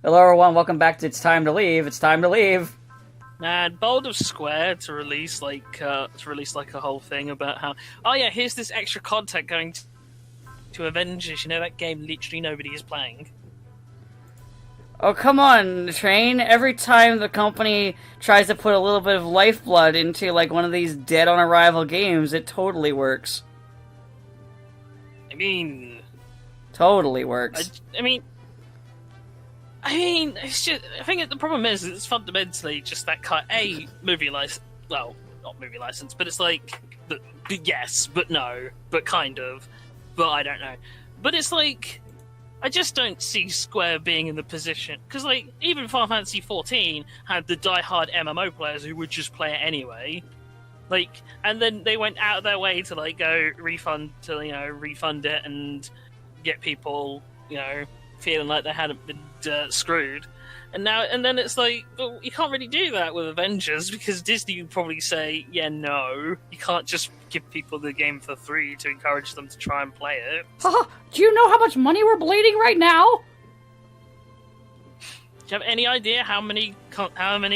Hello everyone, welcome back to It's Time to Leave. It's time to leave. And bold of Square to release like a whole thing about how here's this extra content going to Avengers. You know, that game literally nobody is playing. Oh, come on, Train. Every time the company tries to put a little bit of lifeblood into, like, one of these dead-on-arrival games, it totally works. Totally works. I mean, it's just. I think the problem is it's fundamentally just that movie license. Well, not movie license, but it's like, yes, but no, but kind of, but I don't know. But it's like, I just don't see Square being in the position, because like even Final Fantasy XIV had the die-hard MMO players who would just play it anyway. Like, and then they went out of their way to like go refund it and get people, feeling like they hadn't been screwed. And then it's like, well, you can't really do that with Avengers because Disney would probably say, yeah, no, you can't just give people the game for free to encourage them to try and play it. Do you know how much money we're bleeding right now? Do you have any idea how many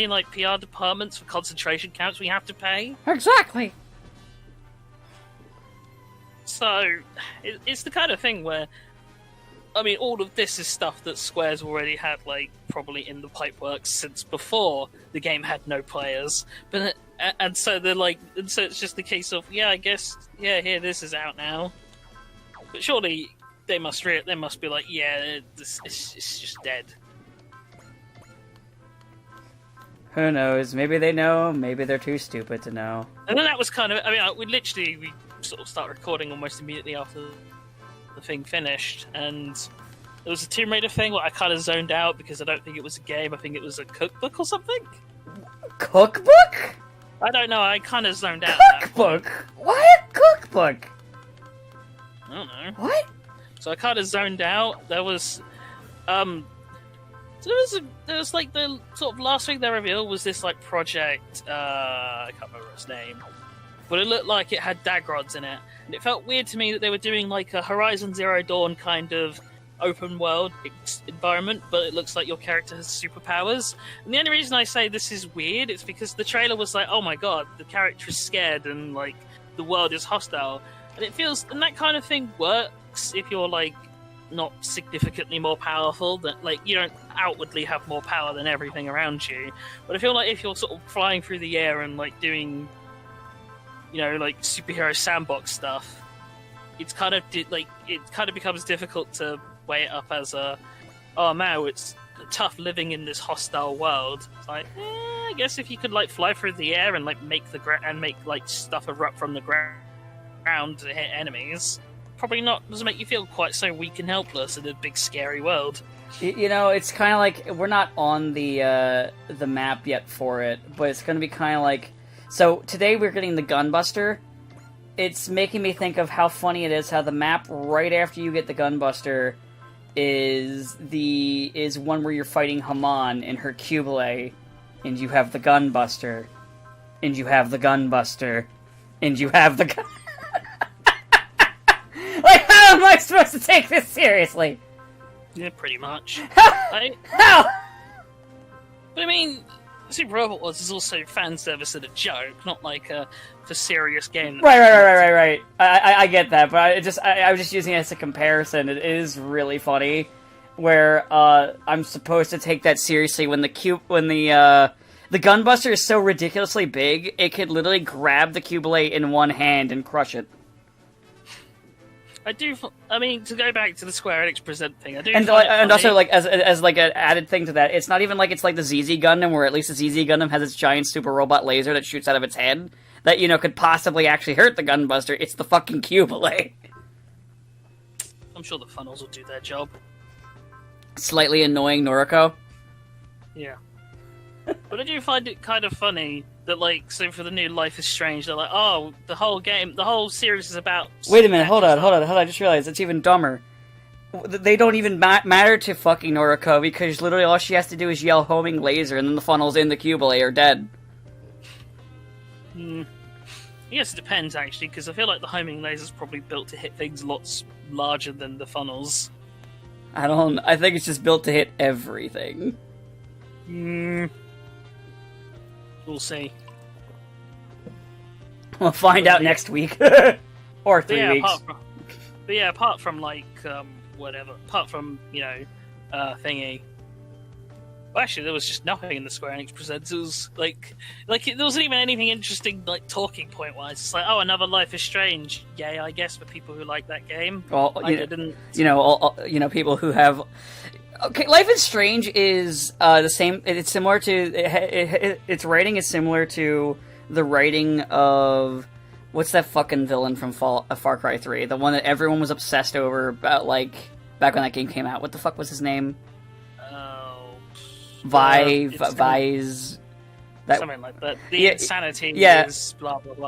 like PR departments for concentration camps we have to pay? Exactly. So it's the kind of thing where, I mean, all of this is stuff that Square's already had, like, probably in the pipeworks since before the game had no players. But and so they're like, and so it's just the case of, I guess, here, this is out now. But surely they must be like, it's just dead. Who knows? Maybe they know. Maybe they're too stupid to know. And then that was kind of, we sort of start recording almost immediately after the thing finished, and there was a Tomb Raider thing where I kind of zoned out because I don't think it was a game. I think it was a cookbook or something. Cookbook? I don't know. I kind of zoned out. Cookbook? What? Cookbook? I don't know. What? So I kind of zoned out. There was, there was like the sort of last thing they revealed was this like project. I can't remember its name, but it looked like it had Dagrods in it. And it felt weird to me that they were doing like a Horizon Zero Dawn kind of open world environment, but it looks like your character has superpowers. And the only reason I say this is weird is because the trailer was like, oh my god, the character is scared and like the world is hostile. And it feels, and that kind of thing works if you're like not significantly more powerful, that like you don't outwardly have more power than everything around you. But I feel like if you're sort of flying through the air and like doing, like superhero sandbox stuff, it's kind of becomes difficult to weigh it up as it's tough living in this hostile world. It's like, I guess if you could like fly through the air and like make like stuff erupt from the ground to hit enemies, probably doesn't make you feel quite so weak and helpless in a big scary world. It's kind of like we're not on the map yet for it, but it's going to be kind of like. So today we're getting the Gunbuster. It's making me think of how funny it is how the map right after you get the Gunbuster is one where you're fighting Haman in her Cubile, and you have the Gunbuster, and you have the Gunbuster, and you have the gun. Like, how am I supposed to take this seriously? Yeah, pretty much. How? But I mean, Super Robot Wars is also fan service and a joke, not like a serious game. Right. I get that, but I was just using it as a comparison. It is really funny where I'm supposed to take that seriously when the Gunbuster is so ridiculously big, it could literally grab the Cubile in one hand and crush it. To go back to the Square Enix Present thing, I do. And also, like, as like an added thing to that, it's not even like it's like the ZZ Gundam, where at least the ZZ Gundam has its giant super robot laser that shoots out of its head that, could possibly actually hurt the Gunbuster. It's the fucking Cubile. I'm sure the funnels will do their job. Slightly annoying Noriko. Yeah. But I do find it kind of funny that, like, so for the new Life is Strange, they're like, oh, the whole series is about... Wait a minute, hold on, I just realized it's even dumber. They don't even matter to fucking Noriko, because literally all she has to do is yell homing laser, and then the funnels in the Cubile are dead. I guess it depends, actually, because I feel like the homing laser's probably built to hit things lots larger than the funnels. I think it's just built to hit everything. We'll see. We'll find out next week. Or 3 weeks. Apart from like, whatever. Apart from, thingy. Well, actually, there was just nothing in the Square Enix presenters. Like there wasn't even anything interesting, like, talking point-wise. It's like, oh, another Life is Strange. Yay, I guess, for people who like that game. Well, didn't. People who have... Okay, Life is Strange is the same... It's similar to... Its writing is similar to the writing of... What's that fucking villain from Far Cry 3? The one that everyone was obsessed over about, like, back when that game came out. What the fuck was his name? Vise... Something like that. The insanity is blah, blah, blah.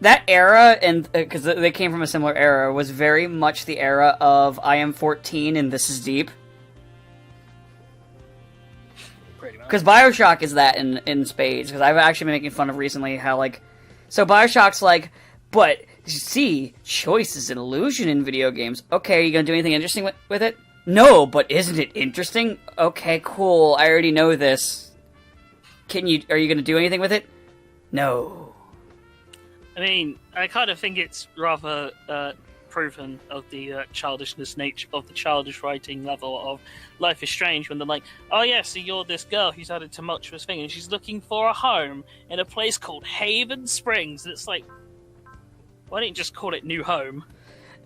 That era, and because they came from a similar era, was very much the era of I Am 14 and This Is Deep. Because Bioshock is that in spades. Because I've actually been making fun of recently how, like... So Bioshock's like, but, see, choice is an illusion in video games. Okay, are you gonna do anything interesting with it? No, but isn't it interesting? Okay, cool, I already know this. Are you gonna do anything with it? No. I mean, I kind of think it's rather proven of the childishness nature of the childish writing level of Life is Strange when they're like, oh yeah, so you're this girl who's had a tumultuous thing and she's looking for a home in a place called Haven Springs, and it's like, why don't you just call it New Home?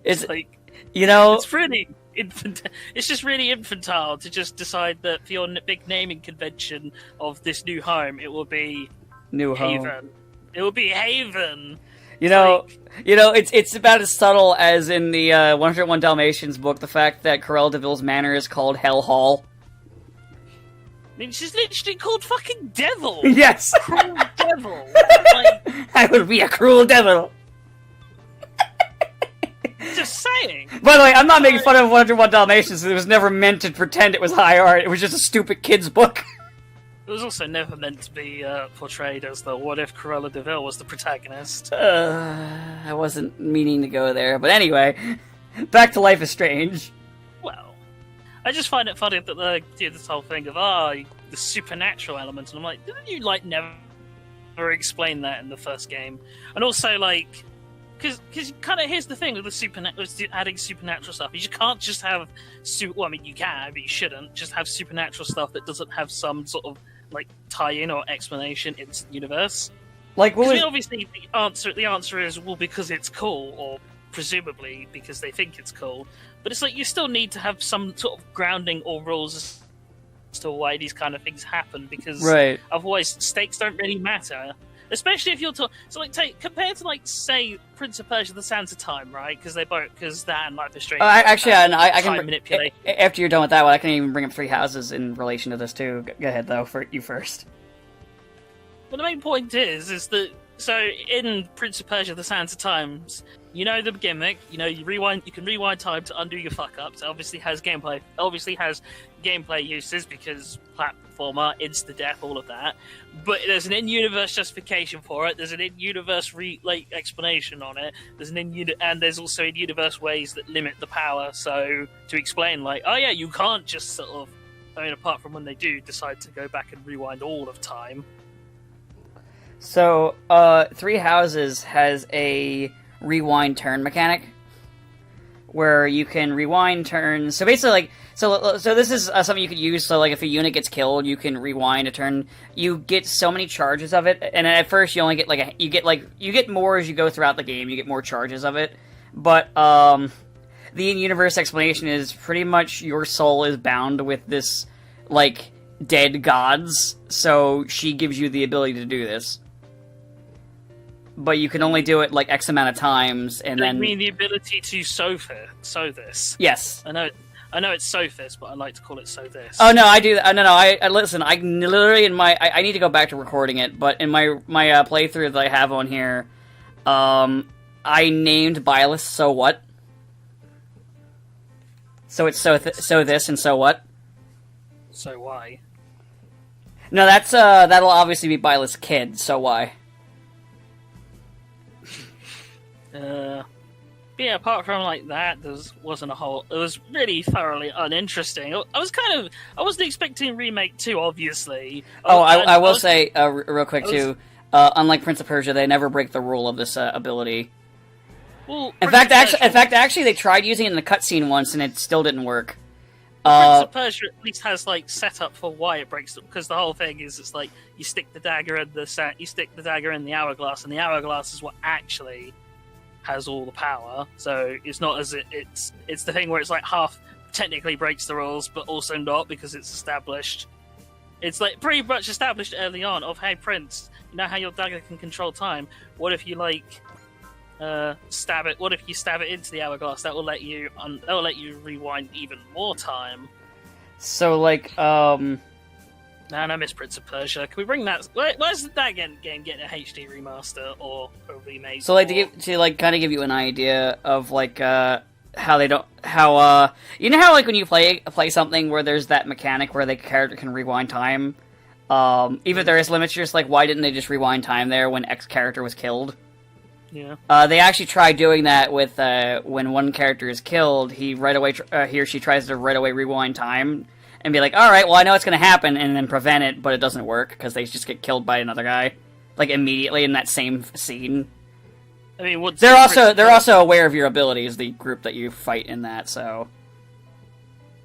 It's like, it's really it's just really infantile to just decide that for your big naming convention of this new home, it will be New Haven. Home. It will be Haven. It's about as subtle as in the 101 Dalmatians book, the fact that Cruella de Vil's manor is called Hell Hall. I mean, she's literally called fucking Devil! Yes! Cruel Devil! I will be a cruel devil! Just saying! By the way, I'm not making fun of 101 Dalmatians, it was never meant to pretend it was high art, it was just a stupid kid's book. It was also never meant to be portrayed as the what if Cruella de Vil was the protagonist. I wasn't meaning to go there, but anyway, back to Life is Strange. Well, I just find it funny that they do this whole thing of the supernatural element, and I'm like, didn't you never explain that in the first game? And also because kind of here's the thing with the adding supernatural stuff. You can't just have I mean, you can, but you shouldn't just have supernatural stuff that doesn't have some sort of tie-in or explanation in the universe. Obviously the answer is because it's cool, or presumably because they think it's cool. But it's like you still need to have some sort of grounding or rules as to why these kind of things happen, because otherwise stakes don't really matter. Especially if you're talking, compared to say Prince of Persia: The Sands of Time, right? Because that and Life is Strange. I can manipulate. After you're done with that one, I can even bring up Three Houses in relation to this too. Go ahead though, for you first. Well, the main point is that in Prince of Persia: The Sands of Times, the gimmick. You can rewind time to undo your fuck ups. It obviously has gameplay. Uses because platformer, insta death, all of that. But there's an in-universe justification for it. There's an in-universe explanation on it. And there's also in-universe ways that limit the power. So to explain, you can't just apart from when they do decide to go back and rewind all of time. So, Three Houses has a rewind turn mechanic where you can rewind turns. So basically, so this is something you could use. So, if a unit gets killed, you can rewind a turn. You get so many charges of it, and at first you only get you get more as you go throughout the game. You get more charges of it, but the in-universe explanation is pretty much your soul is bound with this dead gods. So she gives you the ability to do this. But you can only do it X amount of times, and then. You mean the ability to sow this? Yes. I know it's sow this, but I like to call it sow this. Oh no, I do. No. I listen. I literally I need to go back to recording it, but in my playthrough that I have on here, I named Byleth So What. So it's so this and so what. So why? No, that'll obviously be Byleth's kid. So why? But yeah, apart from like that, there wasn't a whole. It was really thoroughly uninteresting. I wasn't expecting a remake too, obviously. I will say real quick too. Unlike Prince of Persia, they never break the rule of this ability. Well, In fact, actually, they tried using it in the cutscene once, and it still didn't work. Prince of Persia at least has like setup for why it breaks, because the whole thing is it's like you stick the dagger in the hourglass, and the hourglass is what actually has all the power. So it's not as it's the thing where it's like half technically breaks the rules, but also not, because it's established. It's like pretty much established early on of, hey Prince, you know how your dagger can control time? What if you stab it? What if you stab it into the hourglass? That will let you rewind even more time. So like Man, I miss Prince of Persia. Can we bring that? Where's that game getting a HD remaster or a remake? So like to kind of give you an idea of like how you know how like when you play something where there's that mechanic where the character can rewind time, even if there is limits, you're just like, why didn't they just rewind time there when X character was killed? Yeah. They actually tried doing that with when one character is killed, he or she tries to right away rewind time and be like, all right, well I know it's going to happen, and then prevent it, but it doesn't work because they just get killed by another guy like immediately in that same scene. I mean, they're also aware of your abilities, the group that you fight in that. So,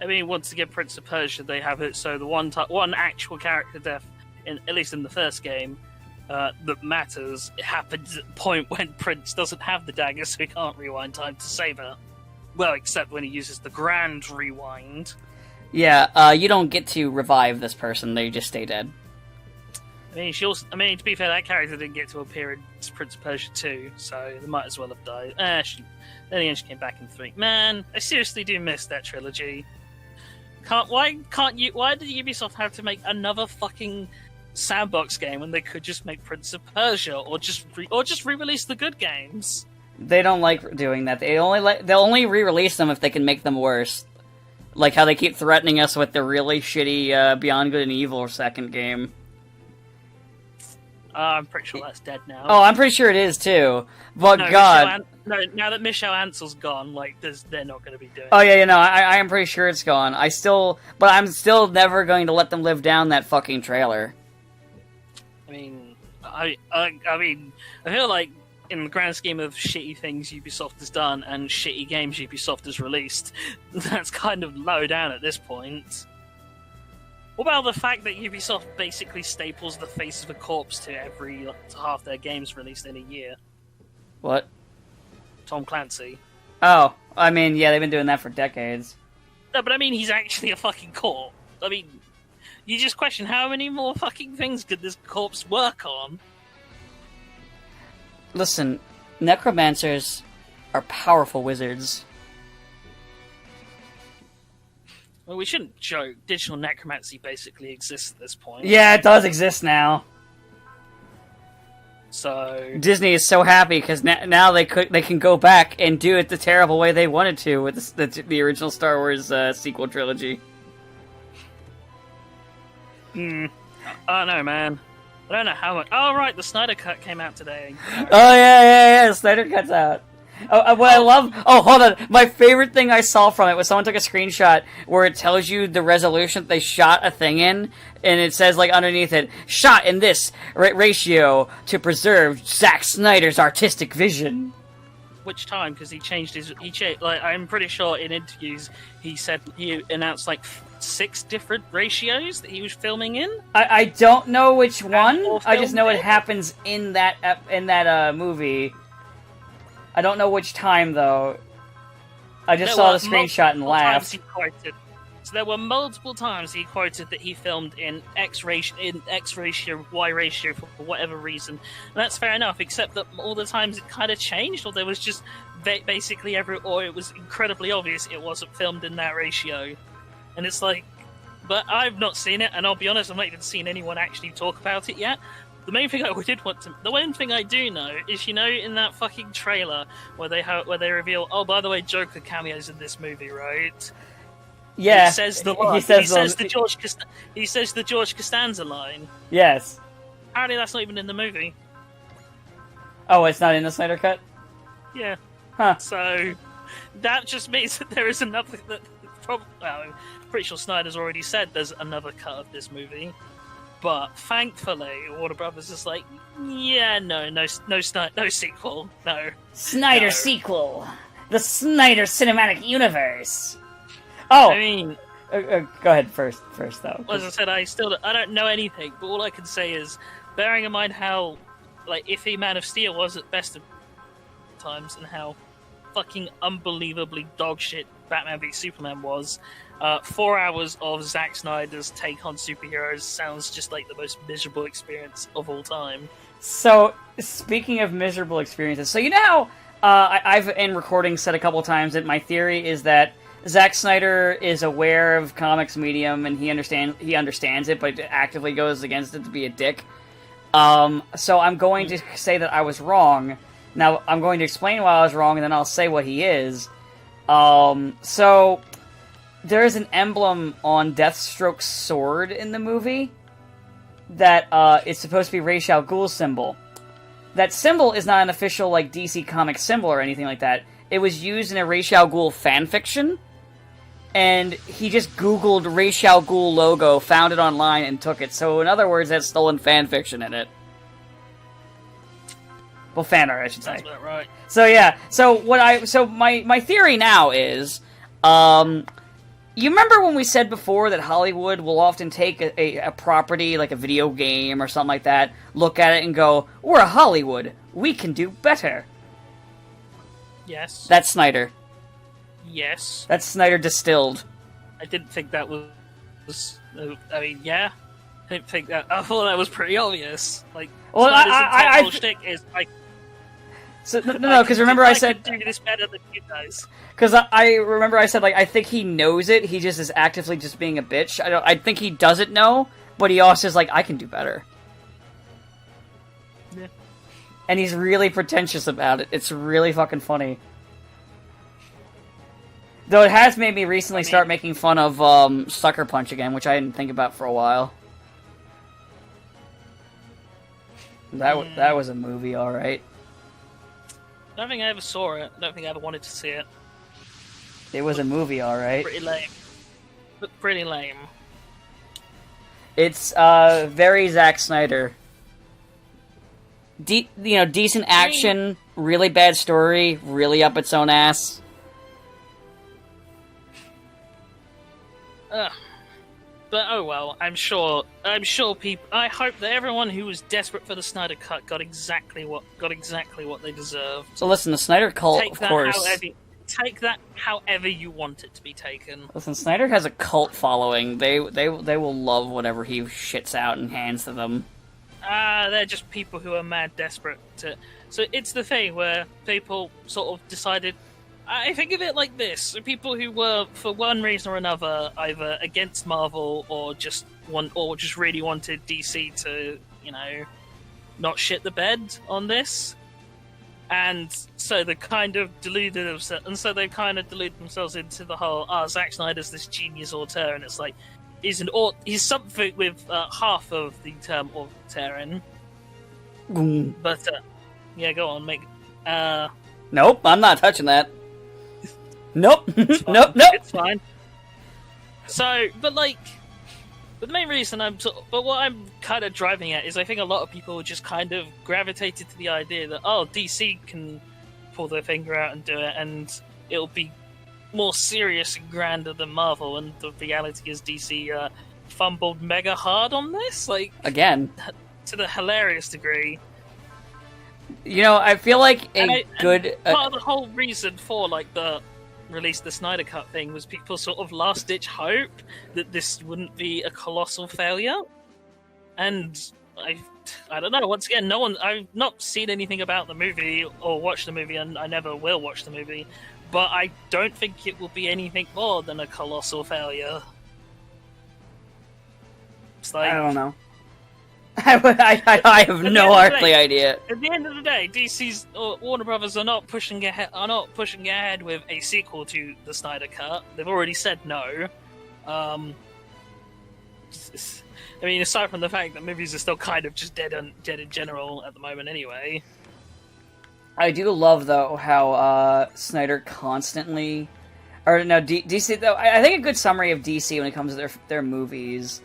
I mean, once again, Prince of Persia, they have it so the one actual character death, at least in the first game, that matters. It happens at the point when Prince doesn't have the dagger, so he can't rewind time to save her. Well, except when he uses the Grand Rewind. Yeah, you don't get to revive this person; they just stay dead. I mean, to be fair, that character didn't get to appear in Prince of Persia 2, so they might as well have died. Then again, she came back in 3. Man, I seriously do miss that trilogy. Why did Ubisoft have to make another fucking sandbox game when they could just make Prince of Persia or just re-release the good games? They don't like doing that. They'll only re-release them if they can make them worse. Like how they keep threatening us with the really shitty Beyond Good and Evil second game. I'm pretty sure that's dead now. Oh, I'm pretty sure it is too. But no, God, now that Michelle Ansell's gone, like they're not going to be doing. Oh yeah, I am pretty sure it's gone. I'm still never going to let them live down that fucking trailer. I mean, I feel like in the grand scheme of shitty things Ubisoft has done and shitty games Ubisoft has released, that's kind of low down at this point. What about the fact that Ubisoft basically staples the face of a corpse to half their games released in a year? What? Tom Clancy. Oh, I mean, yeah, they've been doing that for decades. No, but I mean, he's actually a fucking corpse. I mean, you just question how many more fucking things could this corpse work on? Listen, necromancers are powerful wizards. Well, we shouldn't joke. Digital necromancy basically exists at this point. Yeah, it does exist now. So Disney is so happy because now they can go back and do it the terrible way they wanted to with the original Star Wars sequel trilogy. I don't know, man. I don't know how much. Oh right, the Snyder Cut came out today. Oh yeah, the Snyder Cut's out. What I love... Oh, hold on. My favorite thing I saw from it was someone took a screenshot where it tells you the resolution that they shot a thing in, and it says, like, underneath it, shot in this ratio to preserve Zack Snyder's artistic vision. Which time? Because he changed his... Like, I'm pretty sure in interviews he announced, like, 6 different ratios that he was filming in. I don't know which one. I just know it happens in that movie. I don't know which time, though. I just saw the screenshot and laughed. So there were multiple times he quoted that he filmed in X ratio, Y ratio for whatever reason. And that's fair enough, except that all the times it kind of changed, or there was just basically or it was incredibly obvious it wasn't filmed in that ratio. And it's like, but I've not seen it, and I'll be honest, I've not even seen anyone actually talk about it yet. The one thing I do know is, you know, in that fucking trailer where they reveal, oh, by the way, Joker cameos in this movie, right? Yeah. He says the George Costanza line. Yes. Apparently, that's not even in the movie. Oh, it's not in the Snyder Cut? Yeah. Huh. So that just means that there is another. Well, I'm pretty sure Snyder's already said there's another cut of this movie, but thankfully Warner Brothers is like, yeah, no sequel, no. Snyder No. sequel. The Snyder Cinematic Universe. Oh, I mean, go ahead first though. as I said, I don't know anything, but all I can say is, bearing in mind how iffy Man of Steel was at best of times, and how fucking unbelievably dogshit Batman v Superman was, 4 hours of Zack Snyder's take on superheroes sounds just like the most miserable experience of all time. So, speaking of miserable experiences, so you know how I've in recording said a couple times that my theory is that Zack Snyder is aware of comics medium and he understands it, but actively goes against it to be a dick. So I'm going to say that I was wrong. Now, I'm going to explain why I was wrong, and then I'll say what he is. So, there is an emblem on Deathstroke's sword in the movie that is supposed to be Ra's al Ghul's symbol. That symbol is not an official, DC Comics symbol or anything like that. It was used in a Ra's al Ghul fanfiction, and he just Googled Ra's al Ghul logo, found it online, and took it. So, in other words, that's stolen fanfiction in it. Well, fan art, I should say. Sounds about right. So yeah, my theory now is, you remember when we said before that Hollywood will often take a property, like a video game or something like that, look at it and go, we're Hollywood, we can do better. Yes. That's Snyder. Yes. That's Snyder distilled. I didn't think that was. I mean, yeah. I didn't think that. I thought that was pretty obvious. Well, Snyder's whole shtick is So no, because remember I said do this better than you guys. Because I remember I said I think he knows it. He just is actively just being a bitch. I think he doesn't know, but he also is I can do better. Yeah. And he's really pretentious about it. It's really fucking funny. Though it has made me recently start making fun of Sucker Punch again, which I didn't think about for a while. That was a movie, all right. I don't think I ever saw it. I don't think I ever wanted to see it. It was a movie, all right. Pretty lame. But pretty lame. It's very Zack Snyder. Decent action, really bad story, really up its own ass. But oh well, I'm sure people. I hope that everyone who was desperate for the Snyder Cut got exactly what they deserved. So listen, the Snyder cult, of course. Take that however you want it to be taken. Listen, Snyder has a cult following. They will love whatever he shits out and hands to them. They're just people who are mad desperate to. So it's the thing where people sort of decided. I think of it like this: people who were, for one reason or another, either against Marvel or just really wanted DC to, not shit the bed on this, and so they kind of deluded themselves into the whole, Zack Snyder's this genius auteur, and it's like he's something with half of the term auteurin. But yeah, go on, make. Nope, I'm not touching that. Nope. Nope. It's fine. So, but the main reason but what I'm kind of driving at is I think a lot of people just kind of gravitated to the idea that, DC can pull their finger out and do it, and it'll be more serious and grander than Marvel, and the reality is DC fumbled mega hard on this, again, to the hilarious degree. I feel like part of the whole reason for the release the Snyder Cut thing was people sort of last ditch hope that this wouldn't be a colossal failure, and I don't know. Once again, I've not seen anything about the movie or watched the movie, and I never will watch the movie. But I don't think it will be anything more than a colossal failure. It's I don't know. I have no earthly idea. At the end of the day, DC's Warner Brothers are not pushing ahead with a sequel to the Snyder Cut. They've already said no. I mean, aside from the fact that movies are still kind of just dead in general at the moment, anyway. I do love, though, how Snyder constantly... Or, no, DC, though, I think a good summary of DC when it comes to their movies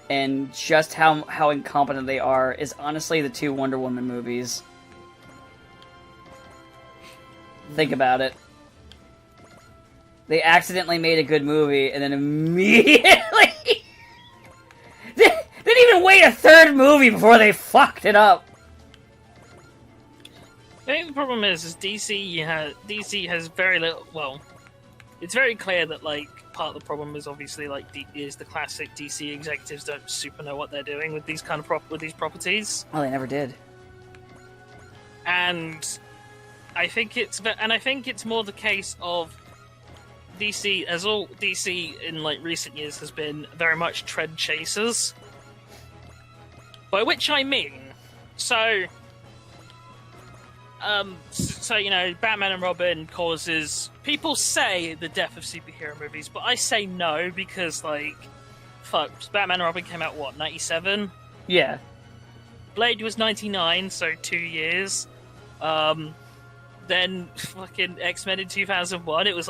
and just how incompetent they are is honestly the 2 Wonder Woman movies. Think about it. They accidentally made a good movie, and then immediately... they didn't even wait a 3rd movie before they fucked it up. I think the problem is DC has very little. Well, it's very clear that like part of the problem is obviously like is the classic DC executives don't super know what they're doing with these kind of with these properties. Oh, they never did. And I think it's more the case of DC, as all DC in like recent years has been very much trend chasers. By which I mean, so you know, Batman and Robin causes, people say, the death of superhero movies, but I say no, because, like, fuck, Batman and Robin came out, what, 97? Yeah. Blade was 99, so 2 years. Then fucking X-Men in 2001, it was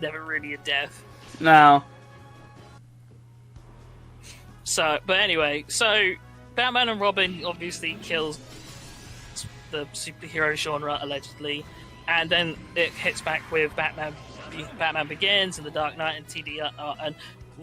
never really a death. No. So, but anyway, so Batman and Robin obviously kills the superhero genre, allegedly, and then it hits back with Batman Begins and The Dark Knight and TDR,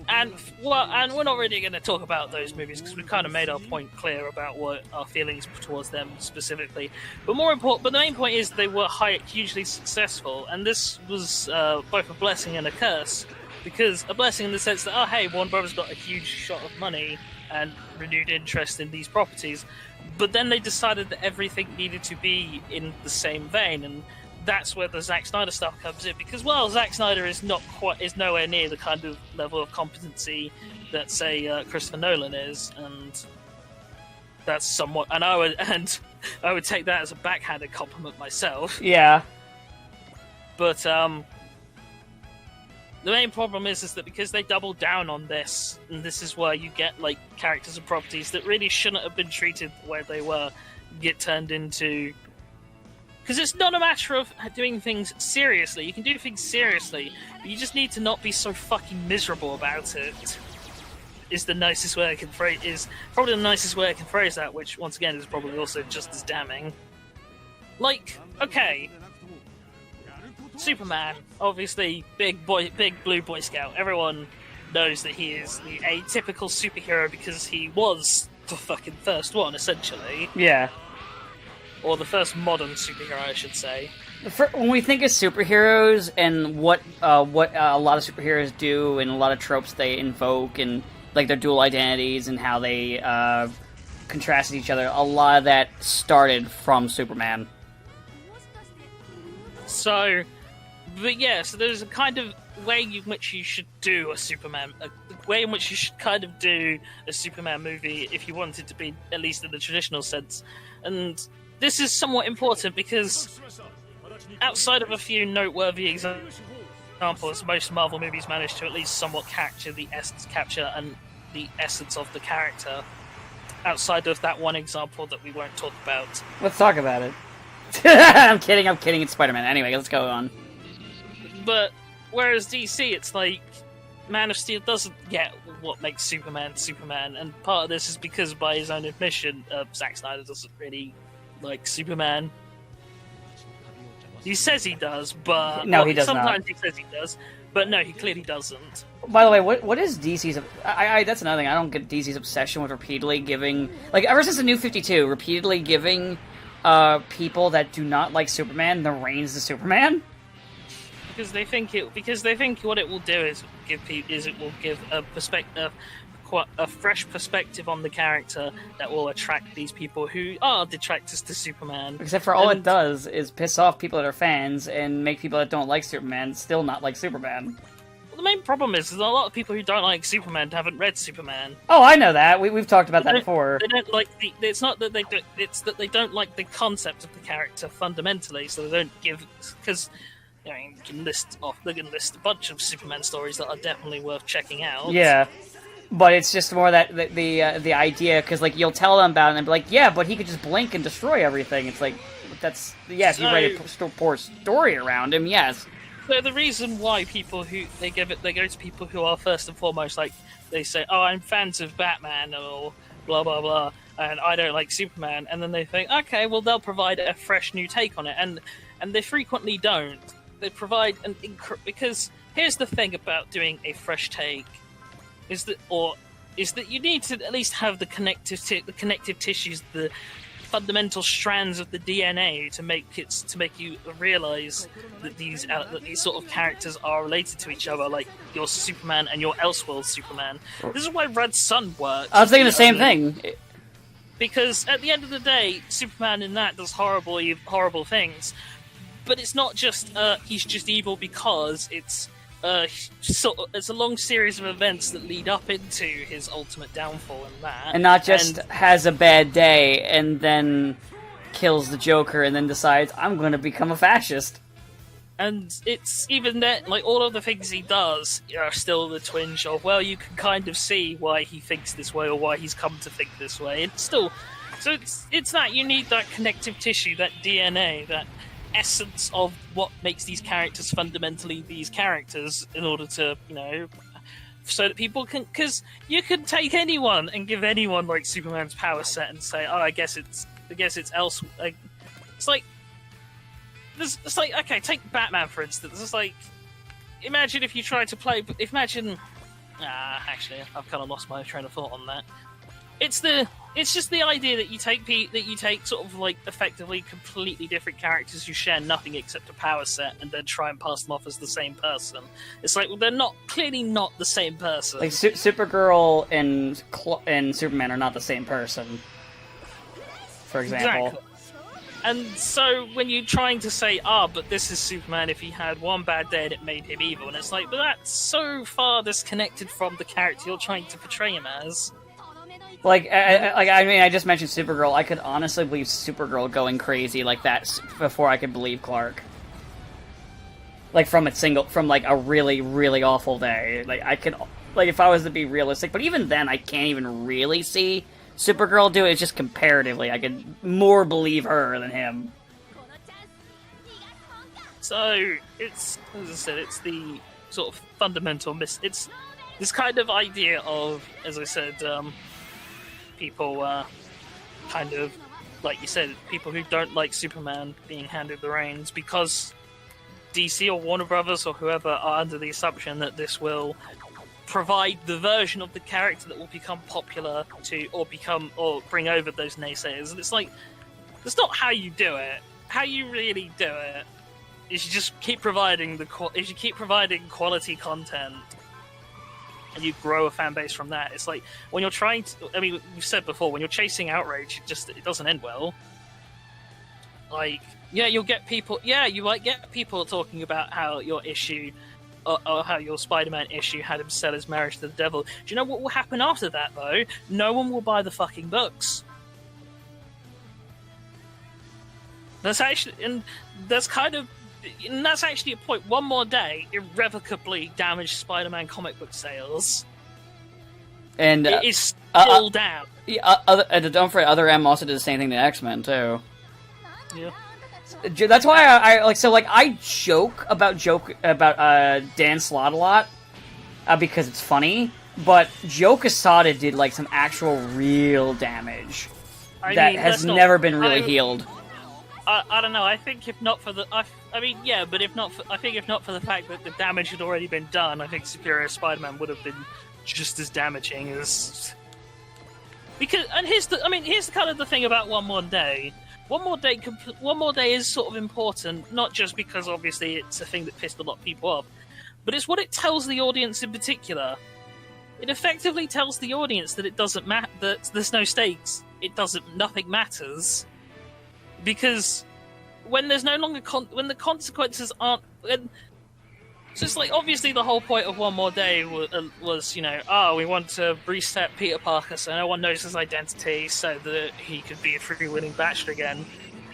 and we're not really going to talk about those movies because we kind of made our point clear about what our feelings towards them specifically. But the main point is they were hugely successful, and this was both a blessing and a curse. Because a blessing in the sense that, oh hey, Warner Brothers got a huge shot of money and renewed interest in these properties, but then they decided that everything needed to be in the same vein, and that's where the Zack Snyder stuff comes in. Because, well, Zack Snyder is nowhere near the kind of level of competency that, say, Christopher Nolan is, and that's somewhat. And I would take that as a backhanded compliment myself. Yeah. But the main problem is that because they doubled down on this, and this is where you get like characters and properties that really shouldn't have been treated where they were, get turned into. Because it's not a matter of doing things seriously. You can do things seriously, but you just need to not be so fucking miserable about it. Is the nicest way I can phrase. Is probably the nicest way I can phrase that, which once again is probably also just as damning. Like, okay. Superman, obviously, big blue Boy Scout. Everyone knows that he is the atypical superhero because he was the fucking first one, essentially. Yeah. Or the first modern superhero, I should say. When we think of superheroes and what a lot of superheroes do and a lot of tropes they invoke and like their dual identities and how they contrast each other, a lot of that started from Superman. So, but yeah, so there's a kind of way in which you should do a Superman, a way in which you should kind of do a Superman movie if you want it to be, at least in the traditional sense. And this is somewhat important because outside of a few noteworthy examples, most Marvel movies manage to at least somewhat capture the essence of the character. Outside of that one example that we won't talk about. Let's talk about it. I'm kidding, it's Spider-Man. Anyway, let's go on. But, whereas DC, it's like, Man of Steel doesn't get what makes Superman Superman, and part of this is because, by his own admission, Zack Snyder doesn't really like Superman. He says he does, but... No, he does sometimes not. He says he does, but no, he clearly doesn't. By the way, what is DC's... that's another thing, I don't get DC's obsession with repeatedly giving... Like, ever since the New 52, repeatedly giving people that do not like Superman the reins to Superman? Because they think what it will do is it will give a perspective, a fresh perspective on the character that will attract these people who are detractors to Superman. Except for all it does is piss off people that are fans and make people that don't like Superman still not like Superman. Well, the main problem is that a lot of people who don't like Superman haven't read Superman. Oh, I know that. We've talked about that before. They don't like it's not that they do, it's that they don't like the concept of the character fundamentally, so they don't give... Because... I mean, they can list a bunch of Superman stories that are definitely worth checking out. Yeah, but it's just more that the idea, because like you'll tell them about it and be like, yeah, but he could just blink and destroy everything. It's like, that's yes, you write a poor story around him. Yes. So the reason why people they go to people who are first and foremost like they say, "Oh, I'm fans of Batman," or blah blah blah, and I don't like Superman, and then they think, "Okay, well they'll provide a fresh new take on it," and they frequently don't. They provide because here's the thing about doing a fresh take is that you need to at least have the connective tissues, the fundamental strands of the DNA to make you realize that these sort of characters are related to each other, like your Superman and your Elseworld Superman. This is why Red Sun works. I was thinking the same thing. Because at the end of the day, Superman in that does horrible things, but it's not just he's just evil because it's a long series of events that lead up into his ultimate downfall in that. And not just has a bad day and then kills the Joker and then decides, I'm going to become a fascist. And it's even that, like, all of the things he does are still the twinge of, well, you can kind of see why he thinks this way or why he's come to think this way. It's still... So it's that you need that connective tissue, that DNA, that essence of what makes these characters fundamentally these characters in order to, so that people can... Because you can take anyone and give anyone, like, Superman's power set and say, oh, I guess it's else... Like, it's like... It's like, okay, take Batman, for instance. It's like... Imagine if you tried to play... Imagine... actually, I've kind of lost my train of thought on that. It's just the idea that you take sort of like effectively completely different characters who share nothing except a power set and then try and pass them off as the same person. It's like, well, they're clearly not the same person. Like Supergirl and Superman are not the same person, for example. Exactly. And so when you're trying to say, but this is Superman if he had one bad day and it made him evil, and it's like, but that's so far disconnected from the character you're trying to portray him as. I just mentioned Supergirl. I could honestly believe Supergirl going crazy like that before I could believe Clark. Like from a really, really awful day. If I was to be realistic, but even then, I can't even really see Supergirl do it. It's just comparatively, I could more believe her than him. So it's, as I said, it's the sort of fundamental it's this kind of idea of, as I said, people kind of, like you said, people who don't like Superman being handed the reins because DC or Warner Brothers or whoever are under the assumption that this will provide the version of the character that will become popular or bring over those naysayers. And it's like, that's not how you do it. How you really do it is you just keep providing quality content. And you grow a fan base from that. It's like when you're trying to... I mean, we've said before, when you're chasing outrage, it doesn't end well. Like, you'll get people... Yeah, you might get people talking about how your issue... Or how your Spider-Man issue had him sell his marriage to the devil. Do you know what will happen after that, though? No one will buy the fucking books. That's actually... And that's actually a point. One More Day irrevocably damaged Spider-Man comic book sales. And it is still down. Don't forget, Other M also did the same thing to X-Men, too. Yeah. That's why I joke about Dan Slott a lot, because it's funny, but Joe Quesada did, like, some actual real damage that has never been really healed. I don't know. I think if not for the, I think if not for the fact that the damage had already been done, I think Superior Spider-Man would have been just as damaging as. Because, and here's the kind of the thing about One More Day. One More Day is sort of important, not just because obviously it's a thing that pissed a lot of people off, but it's what it tells the audience in particular. It effectively tells the audience that it doesn't matter, that there's no stakes. Nothing matters. Because when there's no longer when the consequences aren't, so it's like obviously the whole point of One More Day was we want to reset Peter Parker so no one knows his identity so that he could be a freewheeling bachelor again.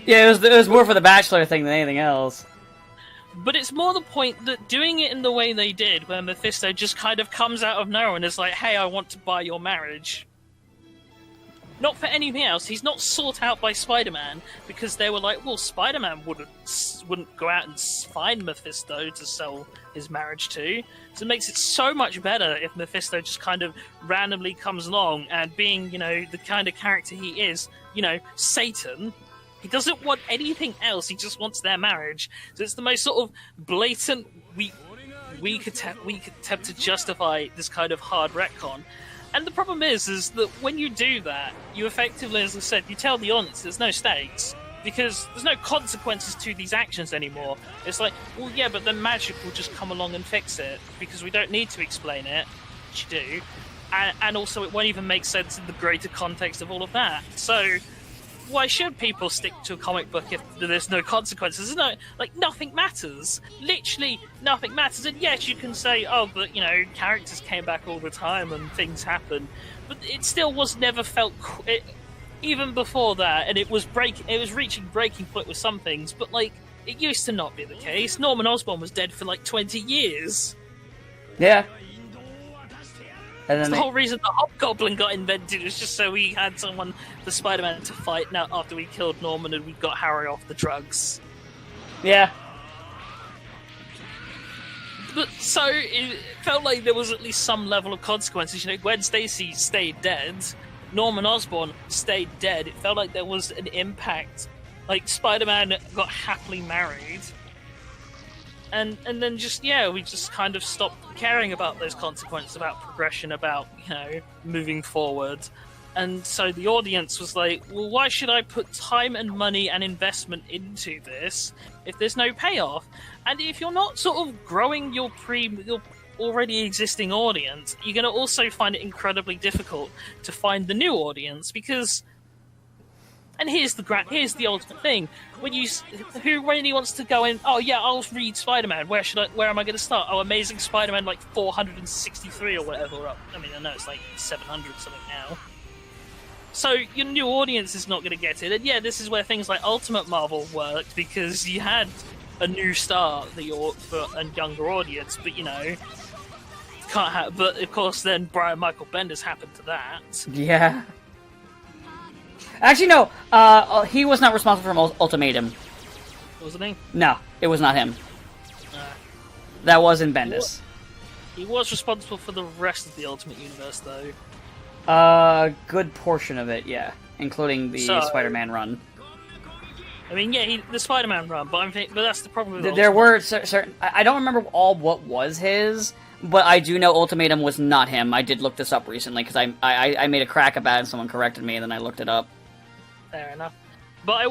Yeah, it was more for the bachelor thing than anything else. But it's more the point that doing it in the way they did, where Mephisto just kind of comes out of nowhere and is like, "Hey, I want to buy your marriage." Not for anything else. He's not sought out by Spider-Man because they were like, well, Spider-Man wouldn't go out and find Mephisto to sell his marriage to. So it makes it so much better if Mephisto just kind of randomly comes along and being, the kind of character he is, Satan. He doesn't want anything else. He just wants their marriage. So it's the most sort of blatant, we could attempt to justify this kind of hard retcon. And the problem is that when you do that, you effectively, as I said, you tell the audience there's no stakes, because there's no consequences to these actions anymore. It's like, well, yeah, but then magic will just come along and fix it, because we don't need to explain it, which you do, and also it won't even make sense in the greater context of all of that. So why should people stick to a comic book if there's no consequences? Nothing matters. Literally nothing matters. And yes, you can say, oh, but, characters came back all the time and things happen. But it still was never felt... even before that, and it was reaching breaking point with some things, but, it used to not be the case. Norman Osborn was dead for, 20 years. Yeah. And then the whole reason the Hobgoblin got invented was just so we had someone for Spider-Man to fight now after we killed Norman and we got Harry off the drugs. Yeah. But so it felt like there was at least some level of consequences. Gwen Stacy stayed dead. Norman Osborn stayed dead. It felt like there was an impact. Spider-Man got happily married. And then we just kind of stopped caring about those consequences, about progression, about, moving forward. And so the audience was like, well, why should I put time and money and investment into this if there's no payoff? And if you're not sort of growing your already existing audience, you're going to also find it incredibly difficult to find the new audience, because... And here's the ultimate thing: who really wants to go in? Oh yeah, I'll read Spider-Man. Where am I going to start? Oh, Amazing Spider-Man 463 or whatever. I mean, I know it's 700 something now. So your new audience is not going to get it. And yeah, this is where things like Ultimate Marvel worked, because you had a new start for a younger audience, but can't have. But of course, then Brian Michael Bendis happened to that. Yeah. Actually, no. He was not responsible for Ultimatum. Wasn't he? No, it was not him. That wasn't Bendis. He was responsible for the rest of the Ultimate Universe, though. Good portion of it, yeah, including the Spider-Man run. I mean, yeah, the Spider-Man run, but that's the problem with there were certain. I don't remember all what was his, but I do know Ultimatum was not him. I did look this up recently because I made a crack about it and someone corrected me, and then I looked it up. Fair enough. But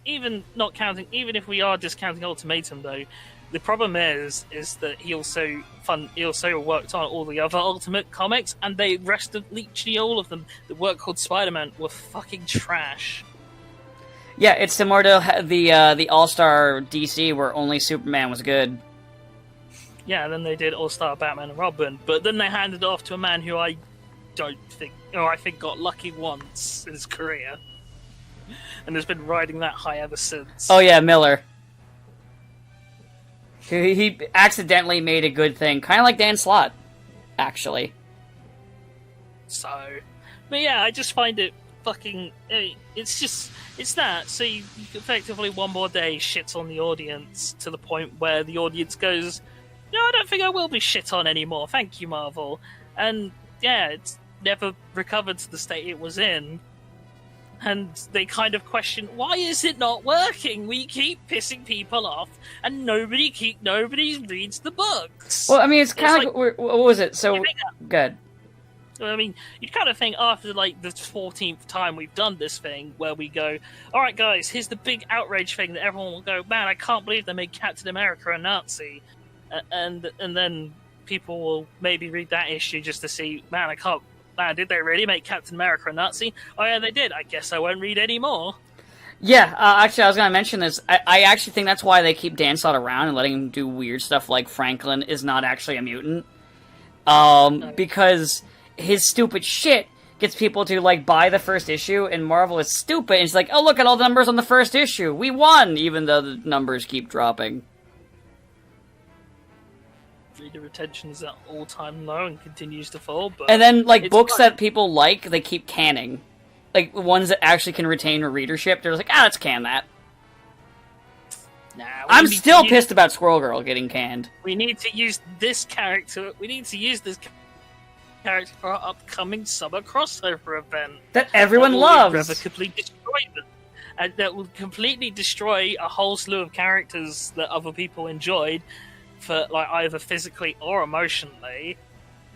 even if we are discounting Ultimatum, though, the problem is that he also worked on all the other Ultimate comics, and literally all of them that work called Spider-Man were fucking trash. Yeah, it's similar to the All-Star DC where only Superman was good. Yeah, then they did All-Star Batman and Robin, but then they handed it off to a man who I think got lucky once in his career, and has been riding that high ever since. Oh yeah, Miller. He accidentally made a good thing, kind of like Dan Slott, actually. So, but yeah, I just find it fucking... It's that. So you effectively one more day shits on the audience to the point where the audience goes, no, I don't think I will be shit on anymore. Thank you, Marvel. And yeah, it's never recovered to the state it was in. And they kind of question, why is it not working? We keep pissing people off, and nobody reads the books. Well, I mean, it's kind of like, what was it? So, good. I mean, you'd kind of think after, the 14th time we've done this thing, where we go, alright guys, here's the big outrage thing that everyone will go, man, I can't believe they made Captain America a Nazi. And then people will maybe read that issue just to see, man, did they really make Captain America a Nazi? Oh yeah, they did. I guess I won't read any more. Yeah, actually, I was going to mention this. I actually think that's why they keep Dan Slott around and letting him do weird stuff like Franklin is not actually a mutant. Because his stupid shit gets people to, buy the first issue, and Marvel is stupid, and it's like, oh, look at all the numbers on the first issue! We won! Even though the numbers keep dropping. Reader retention is at all-time low and continues to fall, but... And then, books that people like, they keep canning. like ones that actually can retain readership. They're just like, let's can that. Nah, I'm still pissed about Squirrel Girl getting canned. We need to use this character. We need to use this character for our upcoming summer crossover event That everyone loves. Irrevocably destroy them. And that will completely destroy a whole slew of characters that other people enjoyed, for like either physically or emotionally,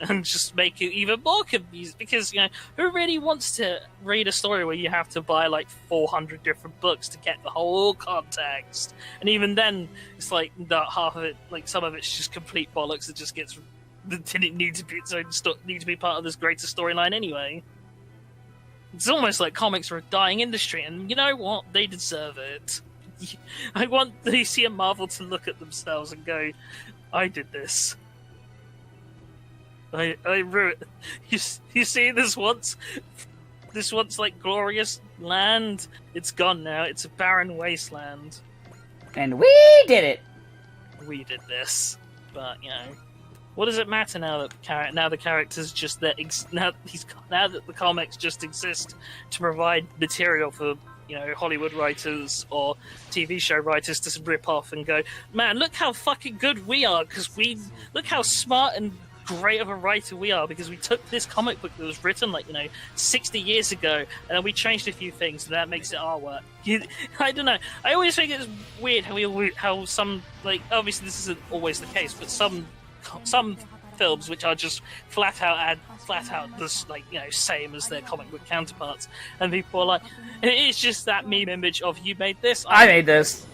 and just make it even more confusing. Because who really wants to read a story where you have to buy like 400 different books to get the whole context? And even then, it's like that half of it, like some of it's just complete bollocks that just gets that didn't need to be part of this greater storyline anyway. It's almost like comics are a dying industry, and you know what? They deserve it. I want DC and Marvel to look at themselves and go, I did this. I ruined. You see this once like glorious land? It's gone now. It's a barren wasteland. And we did it! We did this. But, what does it matter now that the characters just now that the comics just exist to provide material for Hollywood writers or TV show writers to rip off and go, man, look how fucking good we are because look how smart and great of a writer we are because we took this comic book that was written 60 years ago and then we changed a few things and that makes it our work. I don't know. I always think it's weird how some obviously this isn't always the case, but some films which are just flat out this same as their comic book counterparts, and people are like, it's just that meme image of you made this. I made this.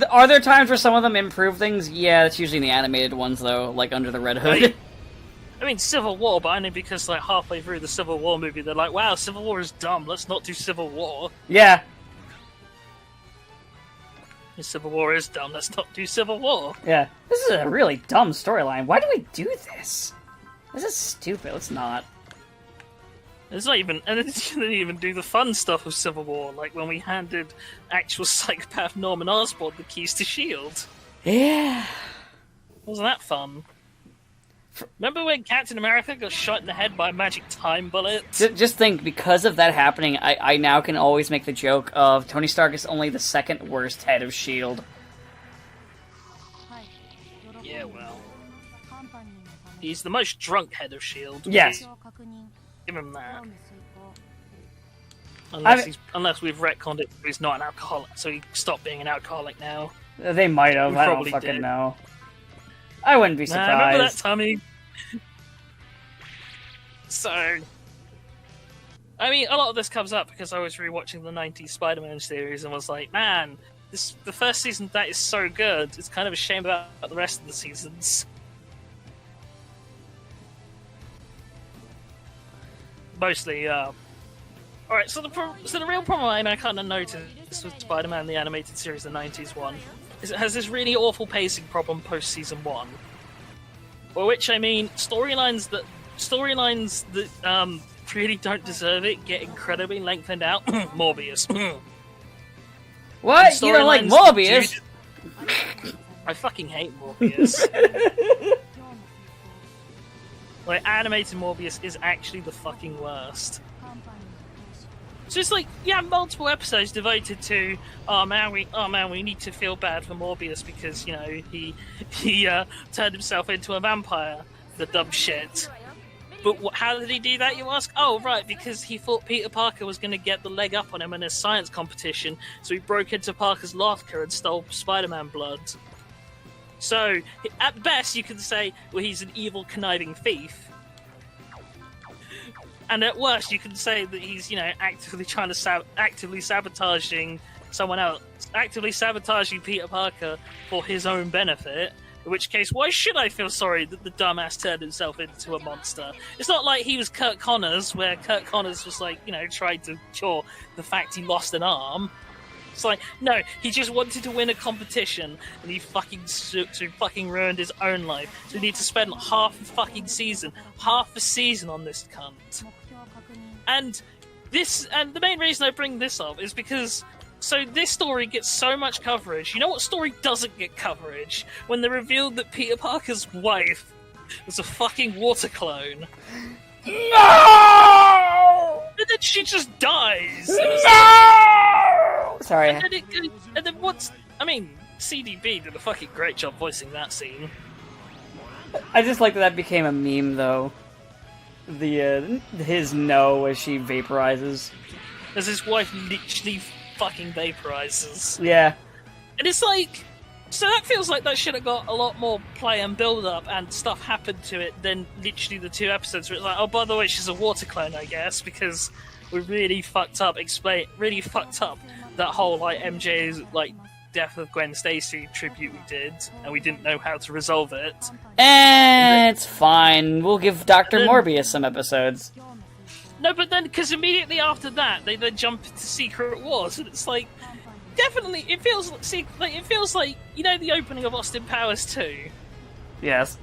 Are there times where some of them improve things? Yeah, that's usually in the animated ones though, like Under the Red Hood. I mean Civil War, but only because halfway through the Civil War movie they're like, wow, Civil War is dumb, let's not do Civil War. Yeah. Civil War is dumb, let's not do Civil War. Yeah. This is a really dumb storyline. Why do we do this? This is stupid. Let's not. It's not even, and it didn't even do the fun stuff of Civil War, like when we handed actual psychopath Norman Osborn the keys to S.H.I.E.L.D. Yeah. Wasn't that fun? Remember when Captain America got shot in the head by a magic time bullet? Just think, because of that happening, I now can always make the joke of Tony Stark is only the second worst head of S.H.I.E.L.D. Yeah, well. He's the most drunk head of S.H.I.E.L.D. Yes. Give him that. Unless we've retconned it, he's not an alcoholic, so he stopped being an alcoholic now. They might have, I don't fucking know. I wouldn't be surprised. Remember that, Tommy? So, I mean, a lot of this comes up because I was rewatching the 90s Spider-Man series and was like, man, the first season, that is so good. It's kind of a shame about the rest of the seasons. Mostly, Alright, so the real problem I kind of noticed with Spider-Man the Animated Series, the 90s one, is it has this really awful pacing problem post-season 1. By which I mean, storylines that really don't deserve it get incredibly lengthened out. Morbius. What? You don't like Morbius? I fucking hate Morbius. Animated Morbius is actually the fucking worst. So it's like, yeah, multiple episodes devoted to, oh man, we need to feel bad for Morbius because, he turned himself into a vampire. The dumb shit. But how did he do that, you ask? Oh, right, because he thought Peter Parker was going to get the leg up on him in a science competition, so he broke into Parker's locker and stole Spider-Man blood. So, at best, you can say, well, he's an evil, conniving thief. And at worst, you can say that he's, actively trying to actively sabotaging someone else, actively sabotaging Peter Parker for his own benefit. In which case, why should I feel sorry that the dumbass turned himself into a monster? It's not like he was Kurt Connors, where Kurt Connors was trying to cure the fact he lost an arm. It's like, no, he just wanted to win a competition, and he fucking ruined his own life. So he needs to spend half a season on this cunt. And the main reason I bring this up is because, so this story gets so much coverage. You know what story doesn't get coverage? When they revealed that Peter Parker's wife was a fucking water clone. No! she just dies. No! Sorry. And then what's... I mean, CDB did a fucking great job voicing that scene. I just like that became a meme, though. His no as she vaporizes. As his wife literally fucking vaporizes. Yeah. And it's like... So that feels like that should have got a lot more play and build up and stuff happened to it than literally the 2 episodes where it's like, oh, by the way, she's a water clone, I guess, because we really fucked up that whole, like, MJ's, like, Death of Gwen Stacy tribute we did, and we didn't know how to resolve it. It's fine. We'll give Dr. Morbius some episodes. No, but then, because immediately after that, they then jump into Secret Wars, and it's like, definitely, it feels like, you know, the opening of Austin Powers 2? Yes.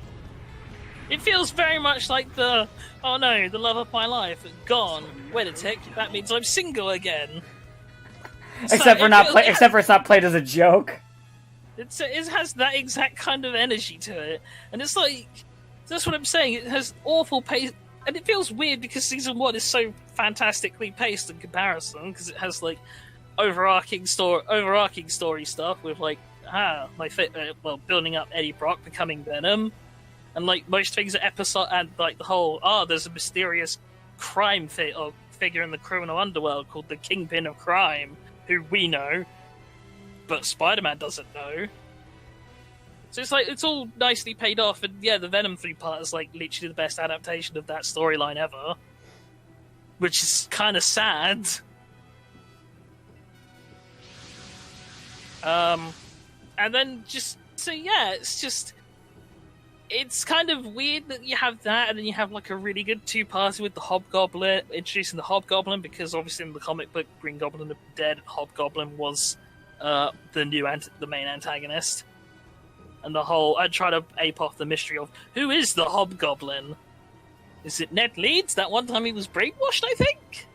It feels very much like the, oh no, the love of my life, gone. Wait a tick, that means I'm single again. Except for it's not played as a joke. It has that exact kind of energy to it, and it's like, that's what I'm saying. It has awful pace, and it feels weird because season 1 is so fantastically paced in comparison, because it has like overarching story stuff with like building up Eddie Brock becoming Venom, and most things are episode, and like the whole there's a mysterious crime figure in the criminal underworld called the Kingpin of Crime, who we know, but Spider-Man doesn't know. So it's all nicely paid off, and yeah, the Venom 3-part is like literally the best adaptation of that storyline ever, which is kind of sad. And then it's kind of weird that you have that, and then you have like a really good 2-parter with the Hobgoblin, introducing the Hobgoblin, because obviously in the comic book, Green Goblin is dead, Hobgoblin was the main antagonist. And I try to ape off the mystery of, who is the Hobgoblin? Is it Ned Leeds? That one time he was brainwashed, I think?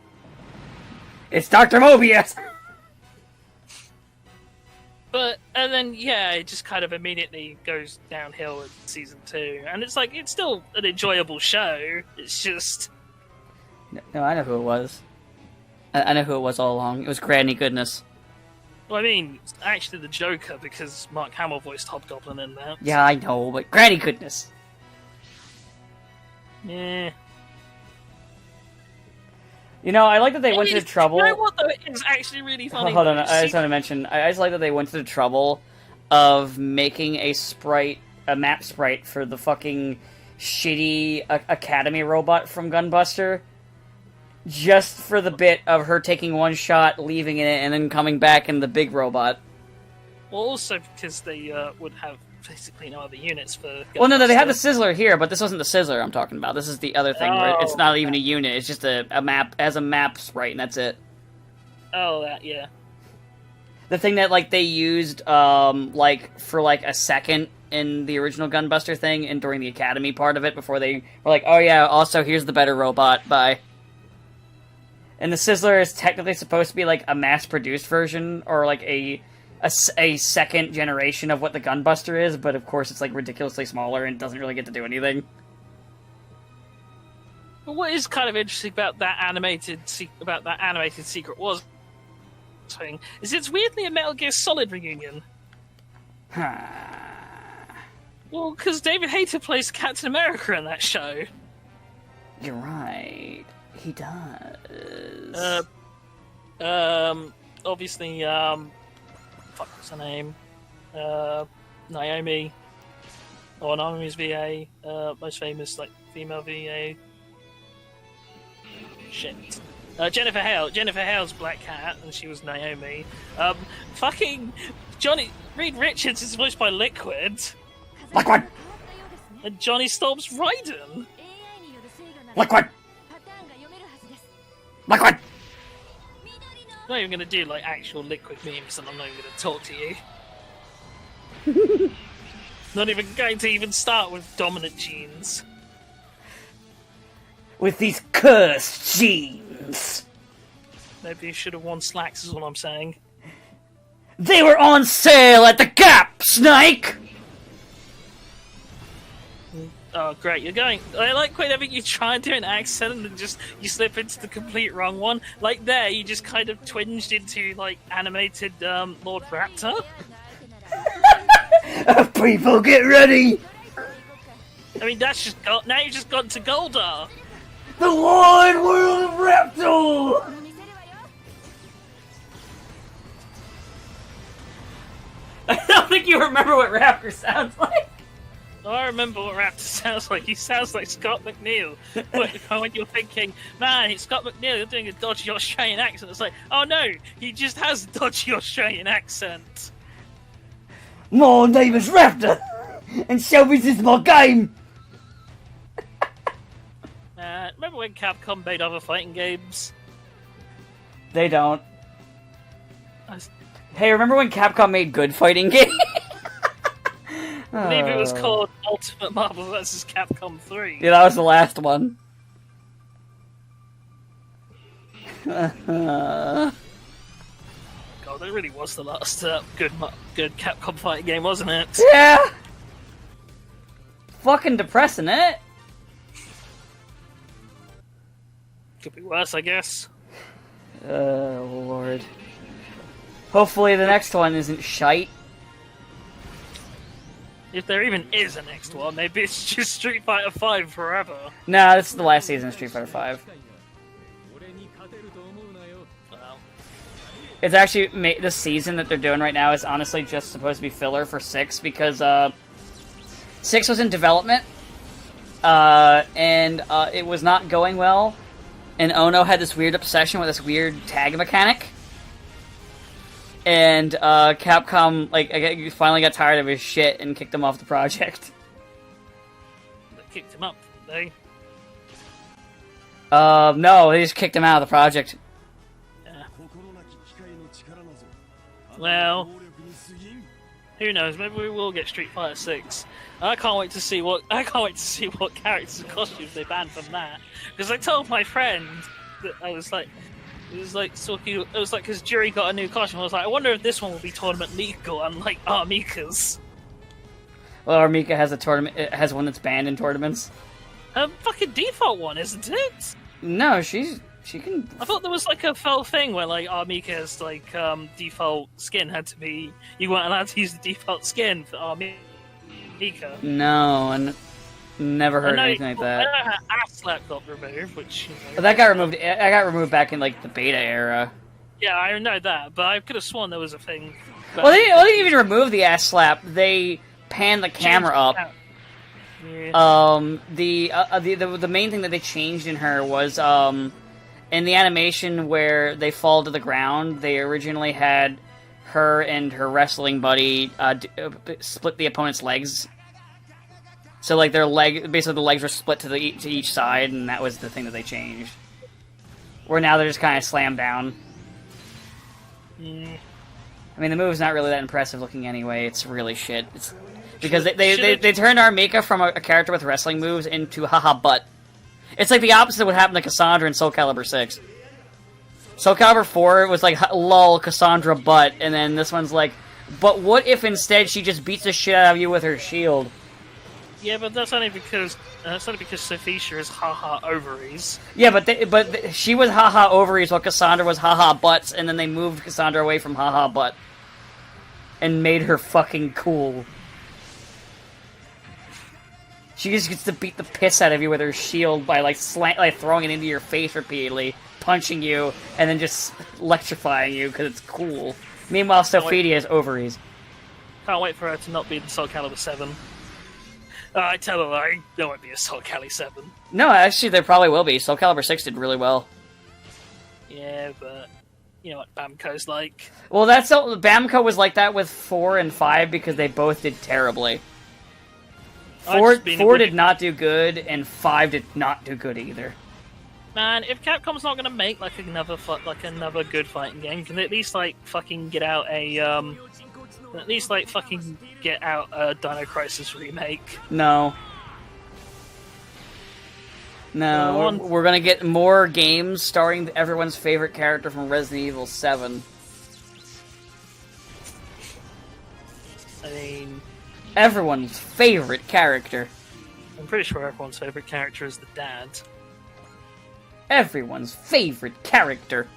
It's Dr. Mobius! And then, yeah, it just kind of immediately goes downhill in season 2. And it's like, it's still an enjoyable show. It's just... No, I know who it was. I know who it was all along. It was Granny Goodness. Well, I mean, it's actually the Joker, because Mark Hamill voiced Hobgoblin in that. Yeah, I know, but Granny Goodness. Yeah. You know, I like that they went to the trouble... You know what, though? It's actually really funny. Hold on, I just want to mention, I just like that they went to the trouble of making a map sprite for the fucking shitty Academy robot from Gunbuster, just for the bit of her taking one shot, leaving it, and then coming back in the big robot. Well, also because they would have basically no other units for Gunbuster. Well, no, they have the Sizzler here, but this wasn't the Sizzler I'm talking about. This is the other thing where it's not even a unit, it's just a map, as a map sprite, and that's it. Oh, that, yeah. The thing that, like, they used, for, like, a second in the original Gunbuster thing, and during the Academy part of it, before they were like, oh yeah, also, here's the better robot, bye. And the Sizzler is technically supposed to be, like, a mass-produced version, or, like, a second generation of what the Gunbuster is, but of course it's, like, ridiculously smaller and doesn't really get to do anything. But what is kind of interesting about that animated Secret Wars thing is it's weirdly a Metal Gear Solid reunion. Well, because David Hayter plays Captain America in that show. You're right. He does. Obviously, fuck, what's her name? Naomi. Or Naomi's VA. Most famous, like, female VA. Shit. Jennifer Hale. Jennifer Hale's Black Cat, and she was Naomi. Fucking Reed Richards is voiced by Liquid. Liquid! And Johnny Storm's Raiden. Liquid! Liquid! I'm not even going to do, like, actual Liquid memes, and I'm not even going to talk to you. Not even going to even start with dominant genes. With these cursed genes! Maybe you should have worn slacks, is what I'm saying. They were on sale at the Gap, Snake! Oh, great! You're going. I like whenever you try and do an accent and then just you slip into the complete wrong one. Like there, you just kind of twinged into like animated Lord Raptor. People, get ready! I mean, that's just now you've just gone to Goldar. The wide world of Raptor! I don't think you remember what Raptor sounds like. Oh, I remember what Raptor sounds like. He sounds like Scott McNeil. When you're thinking, man, it's Scott McNeil, you're doing a dodgy Australian accent. It's like, oh no, he just has a dodgy Australian accent. My name is Raptor, and Shelby's is my game. Remember when Capcom made other fighting games? They don't. I Hey, remember when Capcom made good fighting games? believe it was called Ultimate Marvel vs. Capcom 3. Yeah, that was the last one. God, that really was the last good Capcom fighting game, wasn't it? Yeah! Fucking depressing, isn't it? Could be worse, I guess. Oh, Lord. Hopefully the next one isn't shite. If there even is a next one, maybe it's just Street Fighter V forever. Nah, this is the last season of Street Fighter V. Well, It's actually, the season that they're doing right now is honestly just supposed to be filler for 6, because, 6 was in development, and it was not going well, and Ono had this weird obsession with this weird tag mechanic, and, Capcom, like, finally got tired of his shit and kicked him off the project. they kicked him up, they. No, they just kicked him out of the project. Yeah. Well, who knows? Maybe we will get Street Fighter 6. I can't wait to see what characters and costumes they ban from that. Because I told my friend that I was like, because Juri got a new costume. I was like, I wonder if this one will be tournament legal, unlike Armika's. Well, Armika has a tournament. It has one that's banned in tournaments. Fucking default one, isn't it? No, she can. I thought there was like a felt thing where like Armika's like default skin had to be, you weren't allowed to use the default skin for Armika. No, and never heard anything like I that. know her ass slap got removed, which But that got removed. I got removed back in like the beta era. yeah, I know that, but I could have sworn there was a thing. Well, they didn't even remove the ass slap. They panned the camera up. Yeah. The main thing that they changed in her was in the animation where they fall to the ground. They originally had her and her wrestling buddy split the opponent's legs. So like basically the legs were split to each side, and that was the thing that they changed. Where now they're just kind of slammed down. Mm. I mean, the move's not really that impressive looking anyway. It's really shit. It's because they turned Armika from a character with wrestling moves into haha butt. It's like the opposite of what happened to Cassandra in Soul Calibur 6. Soul Calibur 4 was like, lol, Cassandra butt, and then this one's like, but what if instead she just beats the shit out of you with her shield? Yeah, but that's only because Sophisha is haha ovaries. Yeah, but she was haha ovaries while Cassandra was haha butts, and then they moved Cassandra away from haha butt. And made her fucking cool. She just gets to beat the piss out of you with her shield by like throwing it into your face repeatedly, punching you, and then just electrifying you because it's cool. Meanwhile, Sophia has ovaries. Can't wait for her to not be in Soul Calibur 7. I tell her there won't be a Soul Calibur 7. No, actually, there probably will be. Soul Calibur 6 did really well. Yeah, but you know what Bamco's like. Well, Bamco was like that with 4 and 5 because they both did terribly. 4 did not do good, and 5 did not do good either. Man, if Capcom's not gonna make like another good fighting game, can they at least like fucking get out a Dino Crisis remake? No. We're gonna get more games starring everyone's favorite character from Resident Evil 7. I mean, Everyone's favorite character. pretty sure everyone's favorite character is the dad. Everyone's favorite character.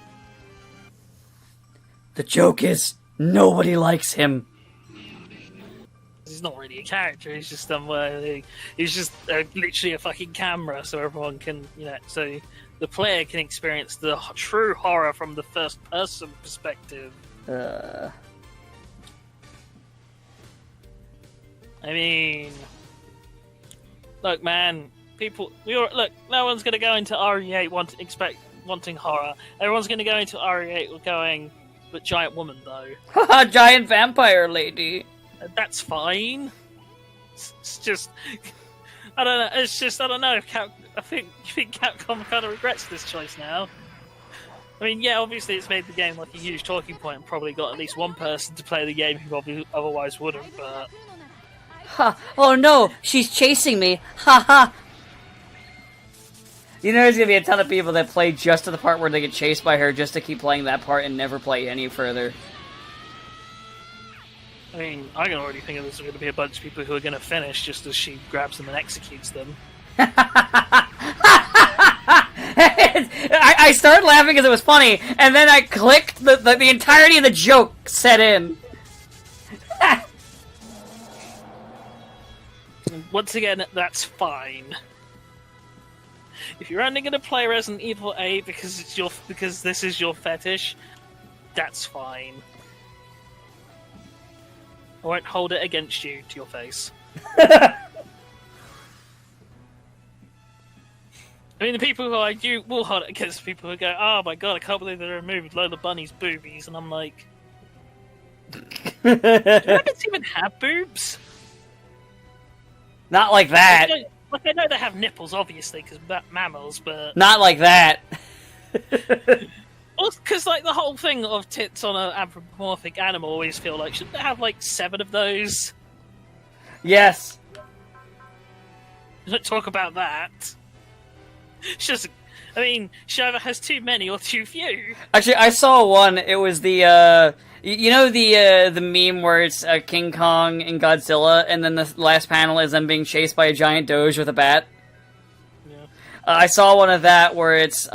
The joke is, nobody likes him. He's not really a character. He's just he's just literally a fucking camera, so everyone can, so the player can experience the true horror from the first-person perspective. I mean, look, man, look. No one's gonna go into RE8 wanting horror. Everyone's gonna go into RE8 going, but giant woman though. Haha, giant vampire lady. That's fine. It's just, I don't know. It's just, I don't know. I think Capcom kind of regrets this choice now. I mean, yeah, obviously it's made the game like a huge talking point and probably got at least one person to play the game who probably otherwise wouldn't. But oh no, she's chasing me. Ha. You know, there's gonna be a ton of people that play just to the part where they get chased by her just to keep playing that part and never play any further. I mean, I can already think there's going to be a bunch of people who are going to finish just as she grabs them and executes them. I started laughing because it was funny, and then I clicked, the entirety of the joke set in. Once again, that's fine. If you're only going to play Resident Evil 8 because this is your fetish, that's fine. I won't hold it against you to your face. I mean, the people who I do will hold it against people who go, oh my god, I can't believe they removed Lola Bunny's boobies, and I'm like, do rabbits even have boobs? Not like that. I know they have nipples, obviously, because mammals, but... Not like that. Because, like, the whole thing of tits on an anthropomorphic animal always feel like, shouldn't they have, like, 7 of those? Yes. Don't talk about that. She doesn't... I mean, she either has too many or too few. Actually, I saw one. It was the, you know the meme where it's King Kong and Godzilla, and then the last panel is them being chased by a giant doge with a bat? Yeah. I saw one of that where it's,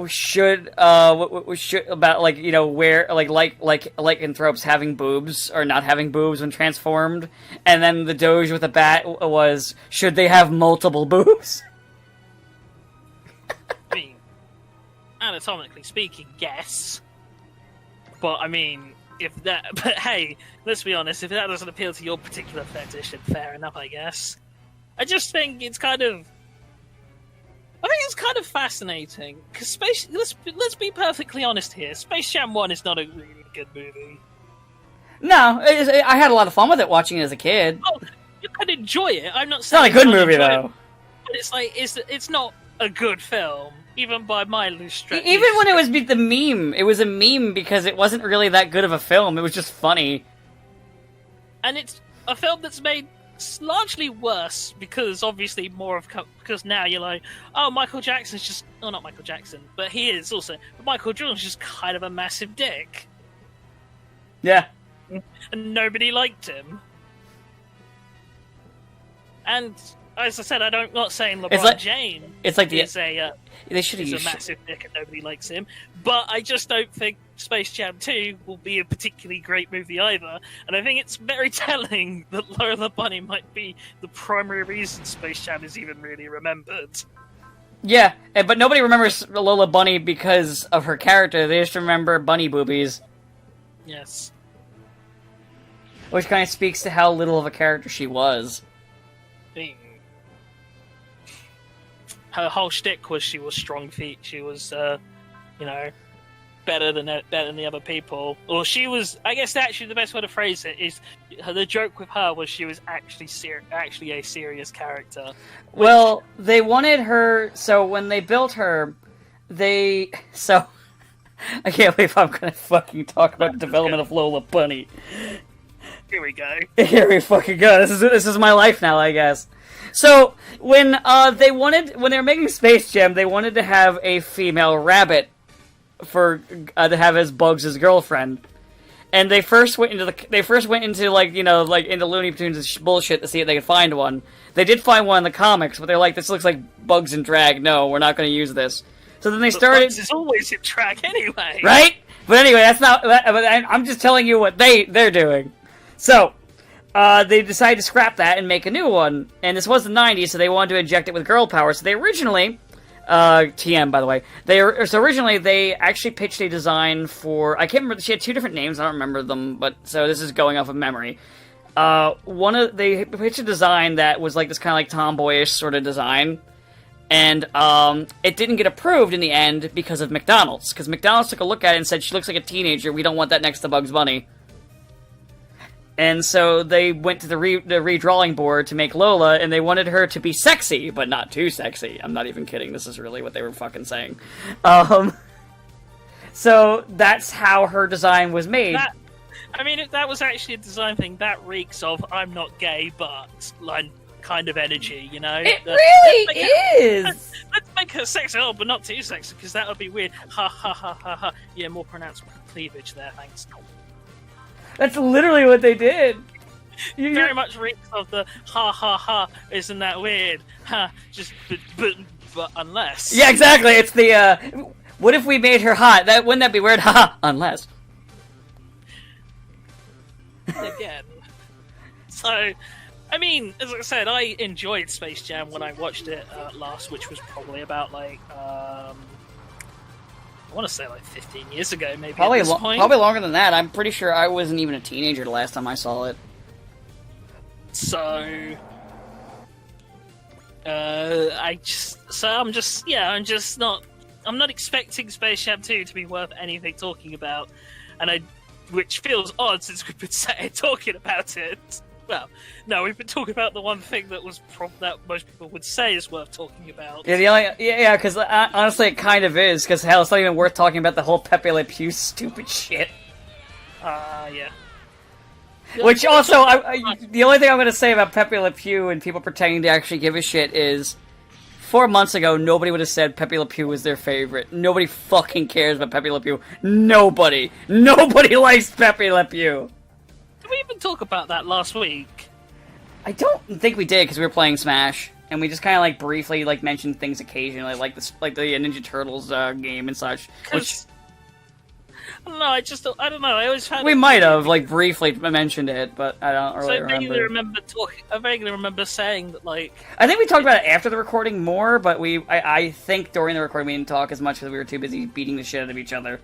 should about, like, you know, where like lycanthropes having boobs or not having boobs when transformed, and then the doge with a bat was, should they have multiple boobs? I mean, anatomically speaking, yes. But I mean, but hey, let's be honest, if that doesn't appeal to your particular fetish, then fair enough, I guess. I just think it's kind of fascinating, because let's be perfectly honest here, Space Jam 1 is not a really good movie. No, I had a lot of fun with it watching it as a kid. Oh, you could enjoy it, I'm not It's saying... not a good movie, though. But it's like, it's not a good film, even by my loose stretch. Even when it was the meme, it was a meme because it wasn't really that good of a film, it was just funny. And it's a film that's made largely worse because obviously because now you're like, oh, Michael Jackson's just, oh, not Michael Jackson, but he is also, but Michael Jordan's just kind of a massive dick. Yeah. And nobody liked him. And as I said, I'm not saying LeBron James is they should have a massive dick and nobody likes him, but I just don't think Space Jam 2 will be a particularly great movie either, and I think it's very telling that Lola Bunny might be the primary reason Space Jam is even really remembered. Yeah, but nobody remembers Lola Bunny because of her character, they just remember bunny boobies. Yes. Which kind of speaks to how little of a character she was. Her whole shtick was she was strong feet. She was, better than the other people. Or she was. I guess actually the best way to phrase it is the joke with her was she was actually a serious character. Well, they wanted her. So when they built her, I can't believe I'm gonna fucking talk about the development of Lola Bunny. Here we go. Here we fucking go. This is my life now, I guess. So, when they were making Space Jam, they wanted to have a female rabbit to have as Bugs' girlfriend. and they first went into like, you know, like into Looney Tunes bullshit to see if they could find one. They did find one in the comics, but they're like, this looks like Bugs in drag. No, we're not going to use this. So then they started. Bugs is always in drag anyway, right? But anyway, that's not. But I'm just telling you what they're doing. So they decided to scrap that and make a new one. And this was the '90s, so they wanted to inject it with girl power. So they originally. TM, by the way. So originally, they actually pitched a design for... I can't remember... She had two different names. I don't remember them, but... So this is going off of memory. They pitched a design that was like this kind of like tomboyish sort of design. And, it didn't get approved in the end because of McDonald's. Because McDonald's took a look at it and said, she looks like a teenager. We don't want that next to Bugs Bunny. And so they went to the redrawing board to make Lola, and they wanted her to be sexy, but not too sexy. I'm not even kidding. This is really what they were fucking saying. So that's how her design was made. If that was actually a design thing, that reeks of I'm not gay, but like kind of energy, you know? It really is! Let's make her sexy, but not too sexy, because that would be weird. Ha ha ha ha ha. Yeah, more pronounced cleavage there, thanks. That's literally what they did. Very much reeks of the ha ha ha. Isn't that weird? Ha. Just but unless. Yeah, exactly. It's the what if we made her hot? Wouldn't that be weird? Ha. Unless. Again. So, I mean, as I said, I enjoyed Space Jam when I watched it last, which was probably about like I want to say like 15 years ago, maybe. Probably, at this point. Probably longer than that. I'm pretty sure I wasn't even a teenager the last time I saw it. So, I'm not expecting Space Jam 2 to be worth anything talking about, which feels odd since we've been talking about it. Well, no, we've been talking about the one thing that that most people would say is worth talking about. Yeah, because honestly, it kind of is. Because hell, it's not even worth talking about the whole Pepe Le Pew stupid shit. Yeah. Which also, the only thing I'm going to say about Pepe Le Pew and people pretending to actually give a shit is, 4 months ago, nobody would have said Pepe Le Pew was their favorite. Nobody fucking cares about Pepe Le Pew. Nobody likes Pepe Le Pew. Did we even talk about that last week? I don't think we did, because we were playing Smash, and we just kind of like briefly like mentioned things occasionally, like the Ninja Turtles game and such. Which I don't know. I don't know. I always found we might have like briefly mentioned it, but I don't really remember. I vaguely remember saying that like. I think we talked about it after the recording more, but I think during the recording we didn't talk as much because we were too busy beating the shit out of each other.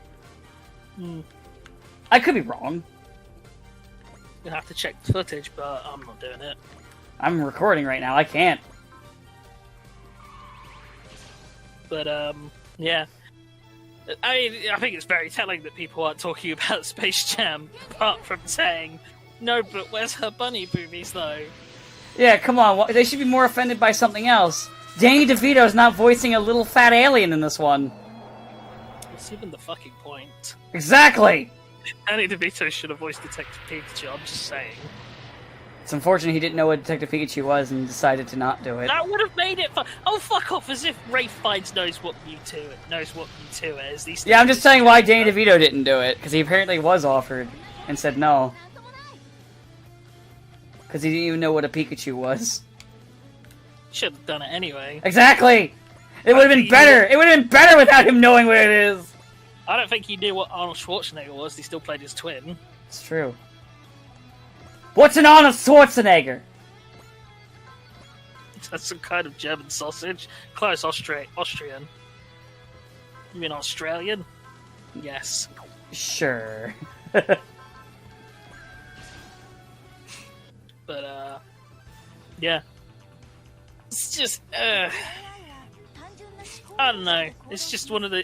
I could be wrong. You'll have to check the footage, but I'm not doing it. I'm recording right now. I can't. But, yeah. I mean, I think it's very telling that people aren't talking about Space Jam, apart from saying, no, but where's her bunny boobies, though? Yeah, come on. They should be more offended by something else. Danny DeVito's not voicing a little fat alien in this one. What's even the fucking point? Exactly! Danny DeVito should have voiced Detective Pikachu, I'm just saying. It's unfortunate he didn't know what Detective Pikachu was and decided to not do it. That would have made it fun. Oh, fuck off, as if Ralph Fiennes knows what Mewtwo is. Yeah, I'm just saying why Danny DeVito didn't do it, because he apparently was offered and said no. Because he didn't even know what a Pikachu was. Should have done it anyway. Exactly! It would have been better! It would have been better without him knowing what it is! I don't think he knew what Arnold Schwarzenegger was. He still played his twin. It's true. What's an Arnold Schwarzenegger? That's some kind of German sausage. Close, Austrian. You mean Australian? Yes. Sure. But, yeah. It's just, I don't know. It's just one of the.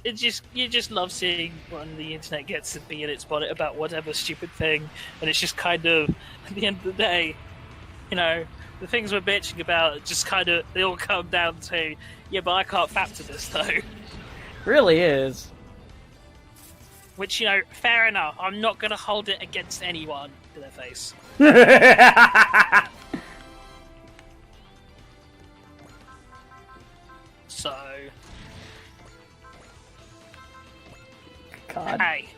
You just love seeing when the internet gets to be in its bonnet about whatever stupid thing, and it's just kind of at the end of the day, you know, the things we're bitching about just kind of they all come down to yeah, but I can't factor this though. Really is. Which, you know, fair enough. I'm not going to hold it against anyone to their face. So. God. Hey.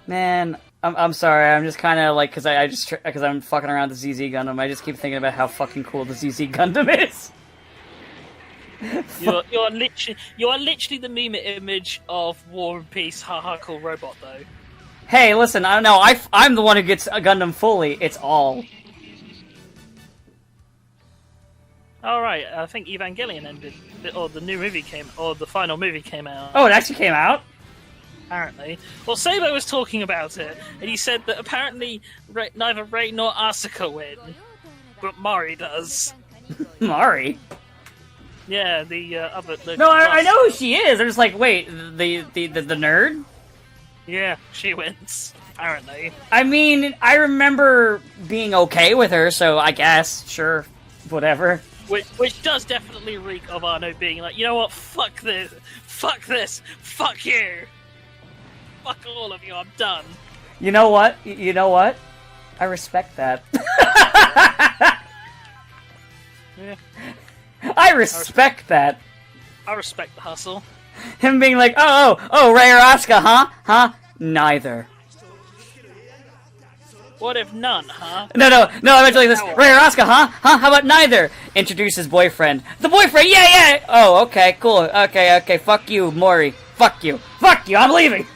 Man, I'm sorry. I'm just kind of like because I'm fucking around with the ZZ Gundam. I just keep thinking about how fucking cool the ZZ Gundam is. You are literally the meme image of War and Peace. Haha, cool robot though. Hey, listen. I don't know. I'm the one who gets a Gundam fully. It's all. All right, I think Evangelion ended, or the new movie came, or the final movie came out. Oh, it actually came out. Apparently, well, Sabo was talking about it, and he said that apparently neither Rei nor Asuka win, but Mari does. Mari. Yeah, the other. No, I know who she is. I'm just like, wait, the nerd. Yeah, she wins. Apparently. I mean, I remember being okay with her, so I guess sure, whatever. Which does definitely reek of Arno being like, you know what, fuck this, fuck you, fuck all of you, I'm done. You know what? I respect that. Yeah. I respect that. I respect the hustle. Him being like, oh, Ray or Asuka, huh? Neither. What if none, huh? No, eventually this, Ray or Asuka, huh? How about neither? Introduce his boyfriend. The boyfriend, yeah! Oh, okay, cool, okay, fuck you, Mori. Fuck you, I'm leaving!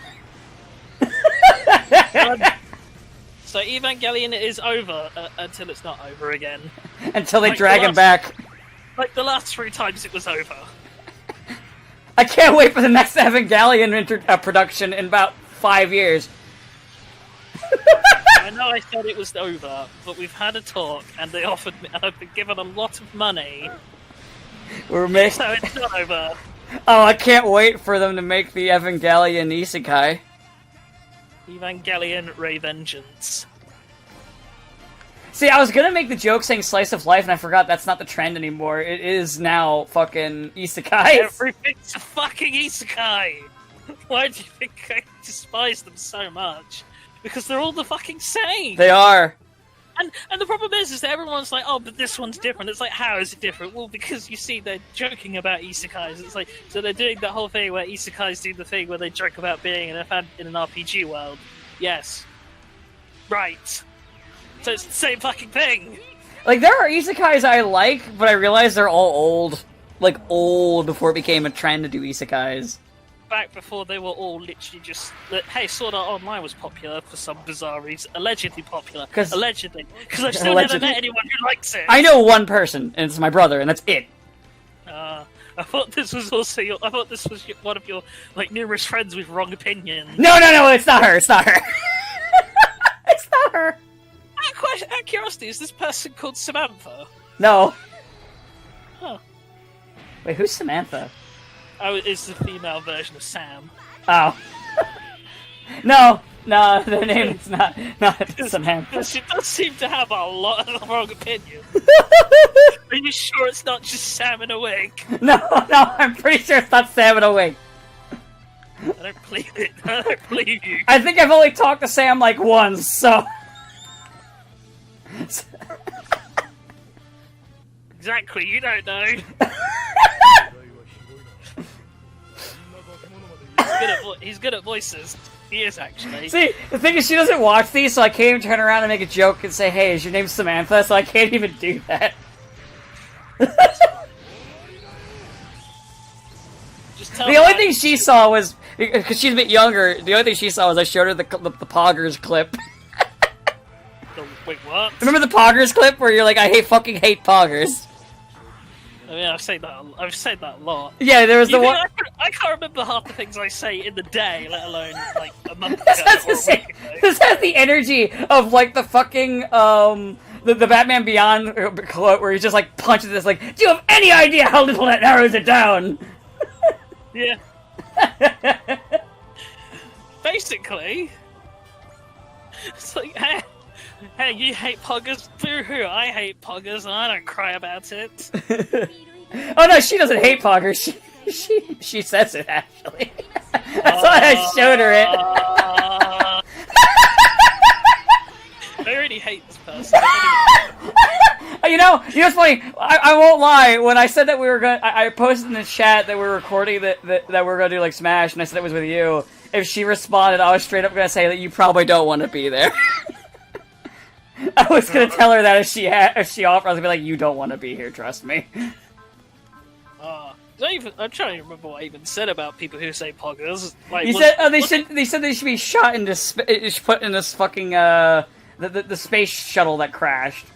So Evangelion is over until it's not over again. Until they drag him back. Like the last 3 times it was over. I can't wait for the next Evangelion production in about 5 years. I know I said it was over, but we've had a talk, and they offered me, and I've been given a lot of money. So it's not over. Oh, I can't wait for them to make the Evangelion Isekai. Evangelion Ray Vengeance. See, I was gonna make the joke saying slice of life, and I forgot that's not the trend anymore. It is now fucking isekai. Everything's a fucking isekai! Why do you think I despise them so much? Because they're all the fucking same! They are. And the problem is that everyone's like, oh, but this one's different. It's like, how is it different? Well, because you see, they're joking about isekais. It's like, so they're doing that whole thing where isekais do the thing where they joke about being in an RPG world. Yes. Right. So it's the same fucking thing! Like, there are isekais I like, but I realize they're all old. Like, old before it became a trend to do isekais. Back before they were all literally just... Hey, Sword Art Online was popular for some bizarre reason. Allegedly popular. Allegedly. Because I've still never met anyone who likes it. I know one person, and it's my brother, and that's it. I thought this was also one of your, like, numerous friends with wrong opinions. No, it's not her, it's not her. It's not her. Out of curiosity, is this person called Samantha? No. Huh. Wait, who's Samantha? Oh, it's the female version of Sam. Oh. No, their name is not Samantha. She does seem to have a lot of wrong opinions. Are you sure it's not just Sam in a wig? No, I'm pretty sure it's not Sam in a wig. I don't believe it. I don't believe you. I think I've only talked to Sam like once, so... Exactly, you don't know. He's good at voices. He is, actually. See, the thing is, she doesn't watch these, so I can't even turn around and make a joke and say, hey, is your name Samantha? So I can't even do that. The only thing she saw was, because she's a bit younger, the only thing she saw was I showed her the Poggers clip. Wait, what? Remember the Poggers clip where you're like, I fucking hate Poggers? I mean, I've said that a lot. Yeah, there was the one... I can't remember half the things I say in the day, let alone, like, a month ago This has the energy of, like, the fucking, the Batman Beyond quote where he's just, like, punches this, like, do you have any idea how little that narrows it down? Yeah. Basically, it's like, hey, you hate poggers? Boo-hoo, I hate poggers and I don't cry about it. Oh no, she doesn't hate poggers. She says it, actually. That's why I showed her it. I already hate this person. You know what's funny? I won't lie. When I said that we were going, I posted in the chat that we were recording that we were going to do like Smash, and I said it was with you. if she responded, I was straight up gonna say that you probably don't want to be there. I was gonna tell her that if she offered, I was gonna be like, you don't want to be here, trust me. I'm trying to remember what I even said about people who say poggers. Like, they said they should be shot into put in this fucking the space shuttle that crashed.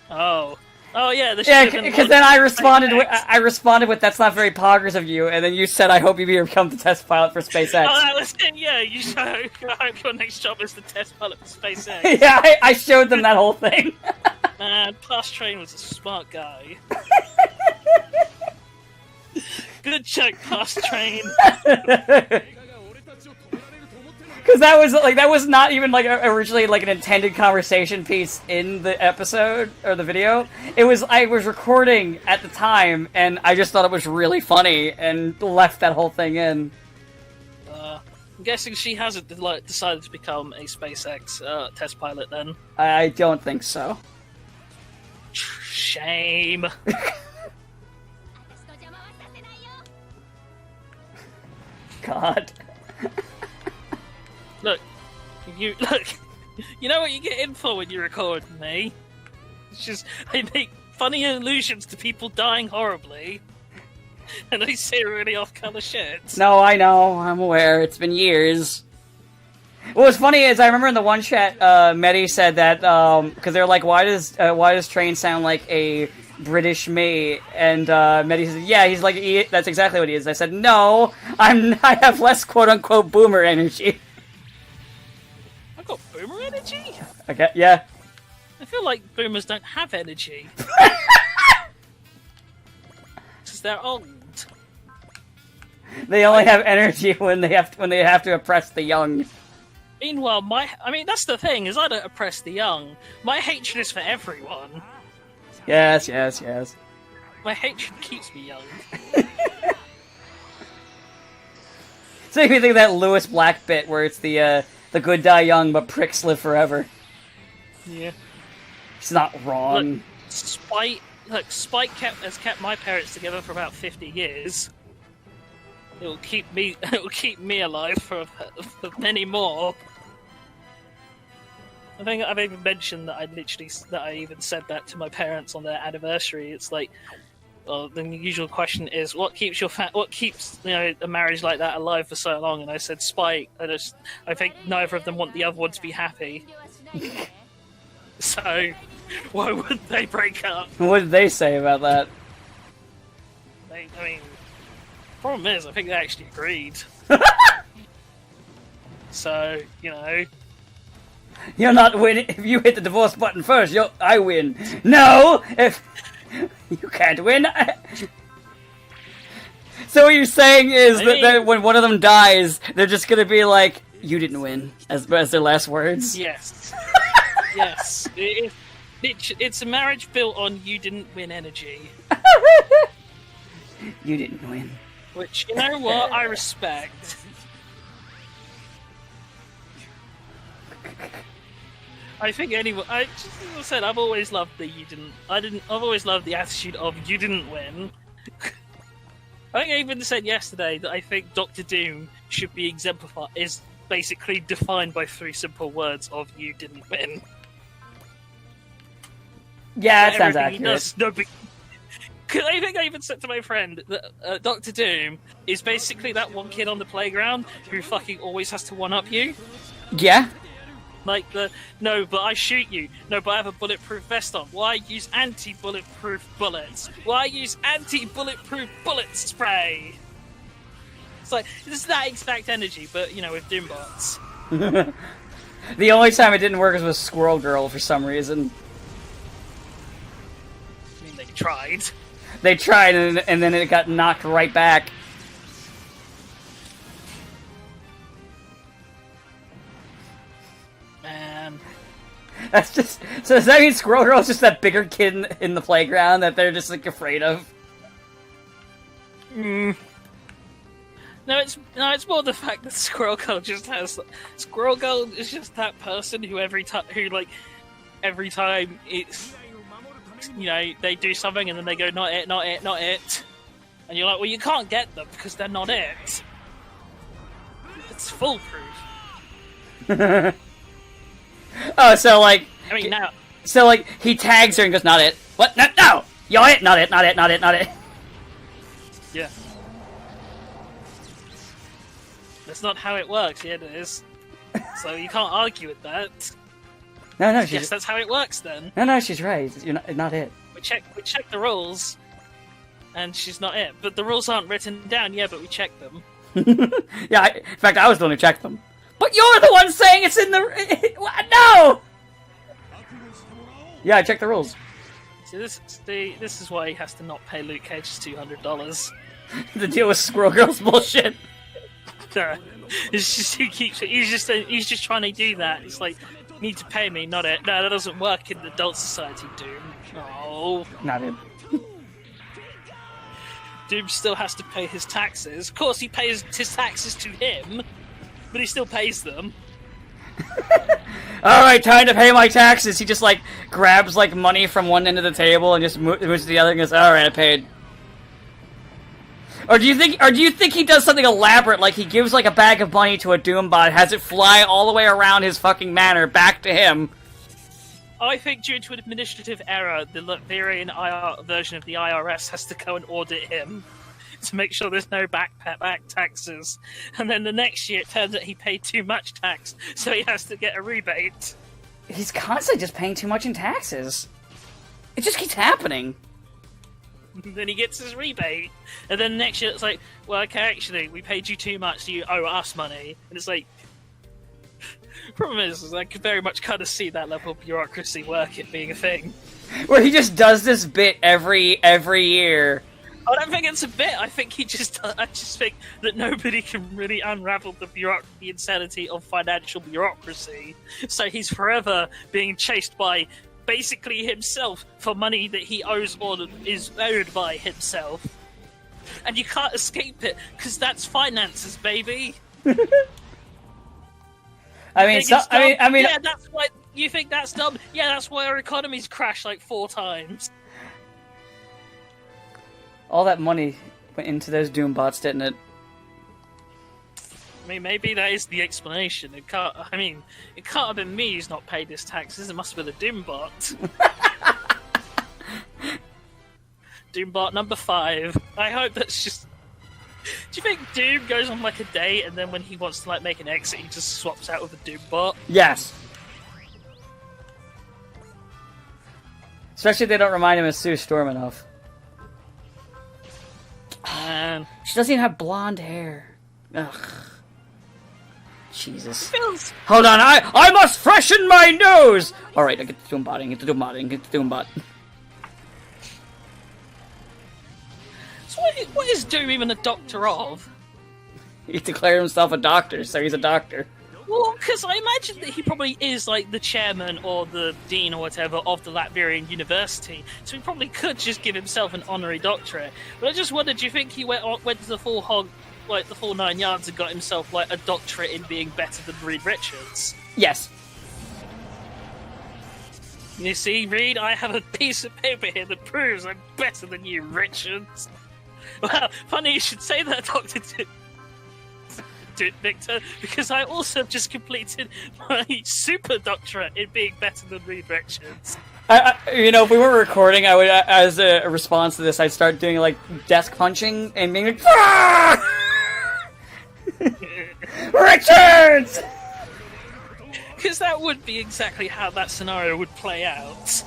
Oh yeah, because then I responded with that's not very poggers of you, and then you said I hope you become the test pilot for SpaceX. Oh, that was it. Yeah, I hope your next job is the test pilot for SpaceX. Yeah, I showed them that whole thing. Man, Pass Train was a smart guy. Good joke, Pass Train. Because that was not even like originally like an intended conversation piece in the episode or the video. I was recording at the time, and I just thought it was really funny and left that whole thing in. I'm guessing she hasn't decided to become a SpaceX test pilot then. I don't think so. Shame. God. Look, you know what you get in for when you record me? It's just, I make funny allusions to people dying horribly, and I say really off-color shit. No, I know, I'm aware, it's been years. What was funny is, I remember in the one chat, Medi said that, because they're like, why does Train sound like a British me? And Medi said, yeah, he's like, that's exactly what he is. I said, no, I have less quote-unquote boomer energy. I've got boomer energy? Okay, yeah. I feel like boomers don't have energy. Because they're old. They only have energy when they have to oppress the young. Meanwhile, that's the thing, is I don't oppress the young. My hatred is for everyone. Yes. My hatred keeps me young. So you think of that Lewis Black bit where it's the good die young, but pricks live forever. Yeah. It's not wrong. Spite has kept my parents together for about 50 years. It will keep me alive for many more. I think I've even mentioned that I even said that to my parents on their anniversary. It's like, well, the usual question is, what keeps a marriage like that alive for so long? And I said spite. I think neither of them want the other one to be happy. So, why would they break up? What did they say about that? Problem is, I think they actually agreed. So, You're not winning. If you hit the divorce button first, I win. No! If you can't win. So what you're saying is that when one of them dies, they're just gonna be like, you didn't win, as their last words? Yes. Yes. It's a marriage built on you didn't win energy. You didn't win. Which, you know what, I respect. I think as I said, I've always loved I've always loved the attitude of you didn't win. I think I even said yesterday that I think Doctor Doom should be is basically defined by 3 simple words of you didn't win. Yeah, that sounds accurate. I think I even said to my friend that Doctor Doom is basically that one kid on the playground who fucking always has to one-up you. Yeah. Like no, but I shoot you. No, but I have a bulletproof vest on. Why use anti-bulletproof bullets? Why use anti-bulletproof bullet spray? It's like, it's that exact energy, but, with Doombots. The only time it didn't work was with Squirrel Girl for some reason. I mean, they tried. They tried, and then it got knocked right back. Man. That's just... So does that mean Squirrel Girl's just that bigger kid in the playground that they're just, like, afraid of? No, it's more the fact that Squirrel Girl just has... Squirrel Girl is just that person who every time it's... they do something and then they go, not it, not it, not it. And you're like, well, you can't get them because they're not it. It's foolproof. Oh, so like... I mean, now... So like, he tags her and goes, not it. What? No! No! You're it! Not it, not it, not it, not it. Yeah. That's not how it works, yeah, it is. So you can't argue with that. No, no, Yes, that's how it works then. No, she's right. You're not it. We check the rules, and she's not it. But the rules aren't written down, yeah, but we checked them. Yeah, in fact, I was the one who checked them. But you're the one saying it's in the... No! Yeah, I checked the rules. See, this is why he has to not pay Luke Cage's $200. To deal with Squirrel Girl's bullshit. It's just he's just trying to do that. It's like, you need to pay me, not it. No, that doesn't work in Adult Society, Doom. No. Not it. Doom still has to pay his taxes. Of course, he pays his taxes to him, but he still pays them. Alright, time to pay my taxes. He just, like, grabs, like, money from one end of the table and just moves to the other and goes, alright, I paid. Or do you think he does something elaborate, like he gives, like, a bag of money to a Doombot, has it fly all the way around his fucking manor back to him? I think due to an administrative error, the Latvian version of the IRS has to go and audit him to make sure there's no back taxes. And then the next year it turns out he paid too much tax, so he has to get a rebate. He's constantly just paying too much in taxes. It just keeps happening. Then he gets his rebate. And then next year it's like, well, okay, actually, we paid you too much, so you owe us money. And it's like... Problem is, I could very much kind of see that level of bureaucracy work, it being a thing. Where he just does this bit every year. I don't think it's a bit. I think I just think that nobody can really unravel the insanity of financial bureaucracy. So he's forever being chased by basically himself for money that he owes or is owed by himself. And you can't escape it, because that's finances, baby. I mean, yeah, that's why you think that's dumb. Yeah, that's why our economy's crashed like 4 times. All that money went into those Doombots, didn't it? I mean, maybe that is the explanation. It can't have been me who's not paid his taxes. It must have been the Doombot. Doombot number 5. I hope that's just... Do you think Doom goes on like a date and then when he wants to like make an exit, he just swaps out with a Doombot? Yes. Especially if they don't remind him of Sue Storm enough. Man. She doesn't even have blonde hair. Ugh. Jesus. Feels... Hold on, I must freshen my nose! Alright, I get the Doombot. So what is Doom even a doctor of? He declared himself a doctor, so he's a doctor. Well, because I imagine that he probably is like the chairman or the dean or whatever of the Latvian university, so he probably could just give himself an honorary doctorate. But I just wondered, do you think he went to the full hog, like the full 9 yards, and got himself like a doctorate in being better than Reed Richards? Yes. You see, Reed, I have a piece of paper here that proves I'm better than you, Richards. Well, funny you should say that, Dr. Victor, because I also just completed my super doctorate in being better than Reed Richards. If we weren't recording, I would, as a response to this, I'd start doing like desk punching and being like, Richards! Because that would be exactly how that scenario would play out.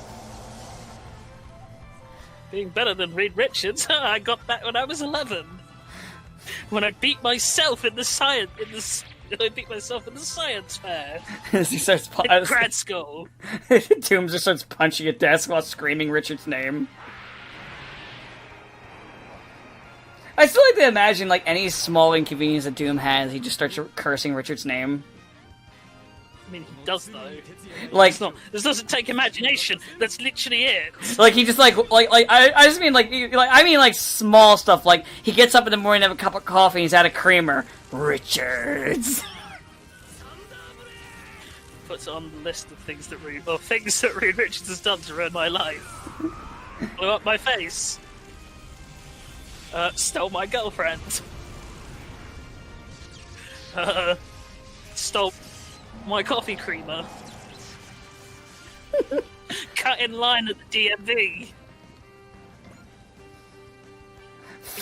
Being better than Reed Richards, I got that when I was 11. When I beat myself in the science fair. As he starts in grad school. Doom just starts punching a desk while screaming Richard's name. I still like to imagine, like, any small inconvenience that Doom has, he just starts cursing Richard's name. I mean, he does though. Like, this doesn't take imagination. That's literally it. Like he just I just mean like small stuff. Like he gets up in the morning, have a cup of coffee, and he's at a creamer. Richards. Puts it on the list of things that Reed Richards has done to ruin my life. Blew up my face. Stole my girlfriend. Stole my coffee creamer. Cut in line at the DMV.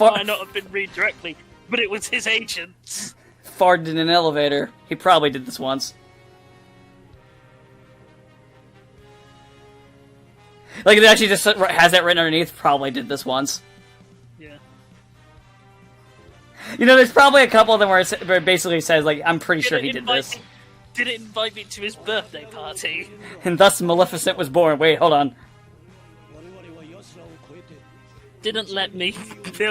Might not have been read directly, but it was his agent. Farted in an elevator. He probably did this once. Like, it actually just has that written underneath, probably did this once. Yeah. You know, there's probably a couple of them where it basically says, like, I'm pretty sure he did this. Did it invite me to his birthday party? And thus Maleficent was born. Wait, hold on. Didn't let me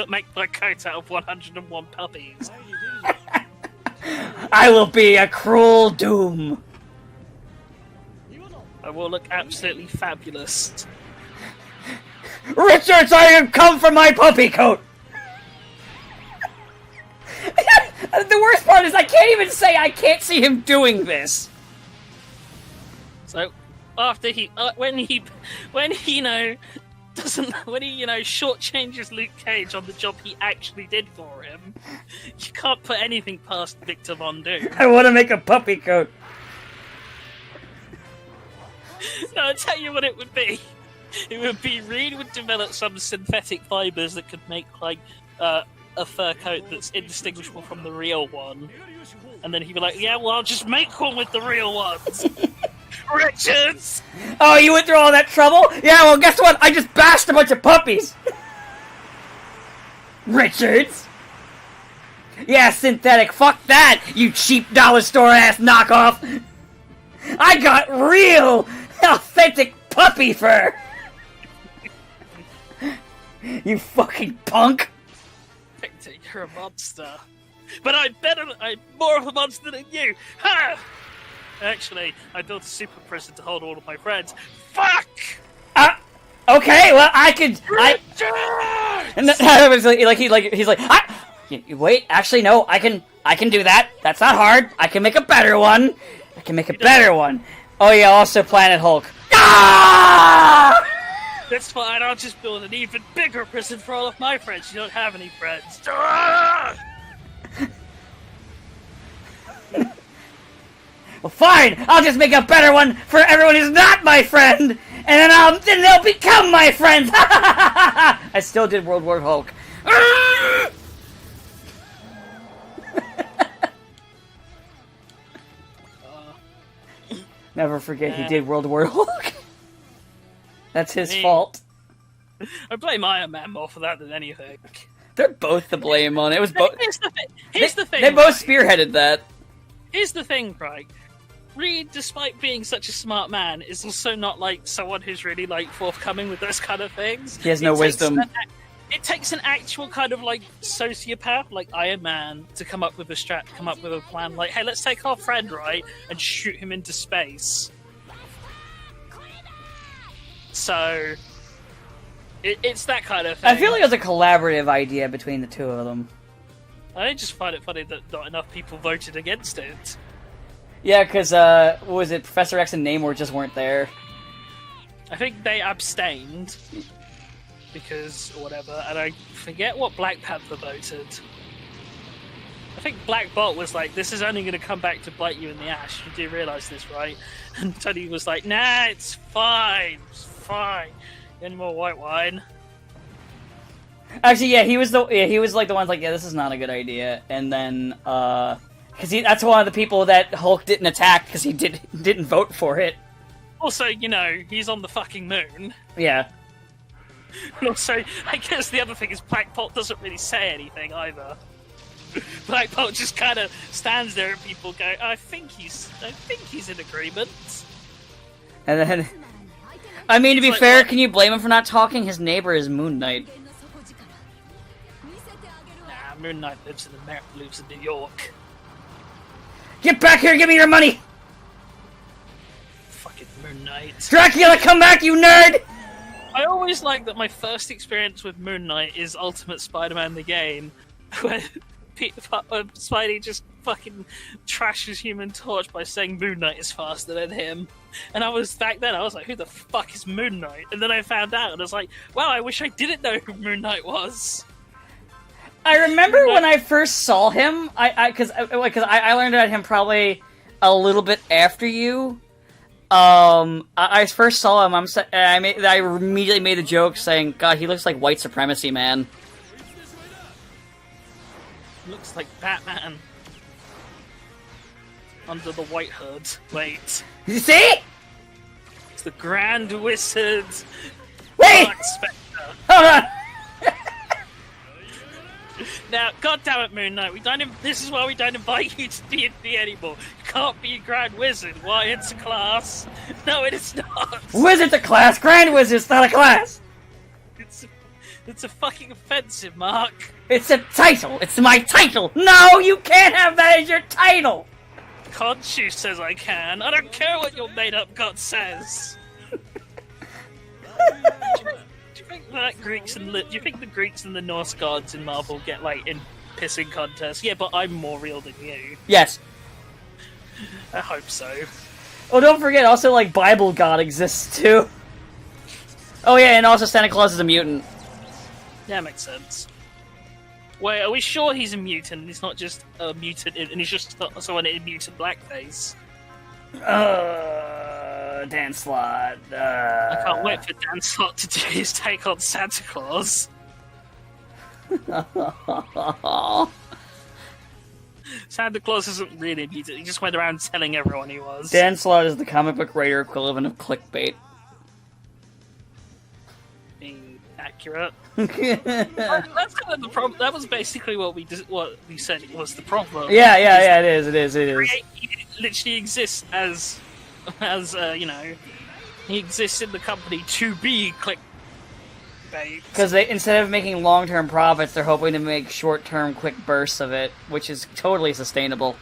make my coat out of 101 puppies. I will be a cruel doom. I will look absolutely fabulous. Richards, I have come for my puppy coat! The worst part is I can't even say I can't see him doing this. So, after when he shortchanges Luke Cage on the job he actually did for him, you can't put anything past Victor Von Doom. I want to make a puppy coat. No, I'll tell you what it would be. It would be Reed would develop some synthetic fibers that could make, like, a fur coat that's indistinguishable from the real one. And then he'd be like, yeah, well, I'll just make one with the real ones. Richards! Oh, you went through all that trouble? Yeah, well, guess what? I just bashed a bunch of puppies! Richards? Yeah, synthetic. Fuck that, you cheap dollar store ass knockoff! I got real, authentic puppy fur! You fucking punk! Victor, you're a monster. But I'm more of a monster than you! Ha! Actually, I built a super prison to hold all of my friends. Fuck! Okay, well, I could... And he's like, wait, actually, no, I can do that. That's not hard. I can make a better one. I can make a better one. Oh yeah, also Planet Hulk. Ah! That's fine, I'll just build an even bigger prison for all of my friends. You don't have any friends. Well, fine! I'll just make a better one for everyone who's not my friend! And then they'll become my friends! I still did World War Hulk. Never forget he did World War Hulk. That's his fault. I blame Iron Man more for that than anything. They're both to blame on it. It was both. Here's the thing. They both spearheaded that. Here's the thing, Craig. Reed, despite being such a smart man, is also not like someone who's really like forthcoming with those kind of things. He has no wisdom. It takes an actual kind of like sociopath, like Iron Man, to come up with a plan. Like, hey, let's take our friend, right, and shoot him into space. So, it's that kind of thing. I feel like it was a collaborative idea between the two of them. I just find it funny that not enough people voted against it. Yeah, because, what was it, Professor X and Namor just weren't there. I think they abstained, because, or whatever, and I forget what Black Panther voted. I think Black Bolt was like, this is only going to come back to bite you in the ass. You do realise this, right? And Tony was like, nah, it's fine. It's fine. Any more white wine? Actually, yeah, he was like the one like, yeah, this is not a good idea. And then, because that's one of the people that Hulk didn't attack because he didn't vote for it. Also, you know, he's on the fucking moon. Yeah. And also, I guess the other thing is Black Bolt doesn't really say anything either. Black Bolt just kind of stands there and people go, I think he's in agreement. And then, I mean, to be fair, what? Can you blame him for not talking? His neighbor is Moon Knight. Nah, Moon Knight lives in New York. Get back here and give me your money! Fucking Moon Knight. Dracula, come back, you nerd! I always like that my first experience with Moon Knight is Ultimate Spider-Man the game, where Spidey just fucking trashes Human Torch by saying Moon Knight is faster than him. And I was like, who the fuck is Moon Knight? And then I found out, and I was like, wow, I wish I didn't know who Moon Knight was. I remember when I first saw him, because I learned about him probably a little bit after you. I first saw him. I immediately made the joke saying, "God, he looks like white supremacy, man." Looks like Batman under the white hood. Wait, You see? it's the Grand Wizard. Wait! Dark Spectre. Hold on. Now, goddammit, Moon Knight, this is why we don't invite you to D&D anymore. You can't be a Grand Wizard. Why, it's a class. No, it is not. Wizard's a class. Grand Wizard's not a class. It's a fucking offensive, Mark. It's a title. It's my title. No, you can't have that as your title. Khonshu says I can. I don't care what your made-up god says. Do you think the Greeks and the Norse gods in Marvel get like in pissing contests? Yeah, but I'm more real than you. Yes. I hope so. Oh, don't forget, also, like, Bible God exists, too. Oh, yeah, and also Santa Claus is a mutant. Yeah, makes sense. Wait, are we sure he's a mutant? He's not just a mutant, and he's just someone in mutant blackface. Dan Slott. I can't wait for Dan Slott to do his take on Santa Claus. Santa Claus isn't really a mutant. He just went around telling everyone he was. Dan Slott is the comic book writer equivalent of clickbait. Being accurate. That's kind of the problem. That was basically what we said was the problem. Yeah, it is. He literally exists as you know, he exists in the company to be clickbait. Because instead of making long-term profits, they're hoping to make short-term, quick bursts of it, which is totally sustainable.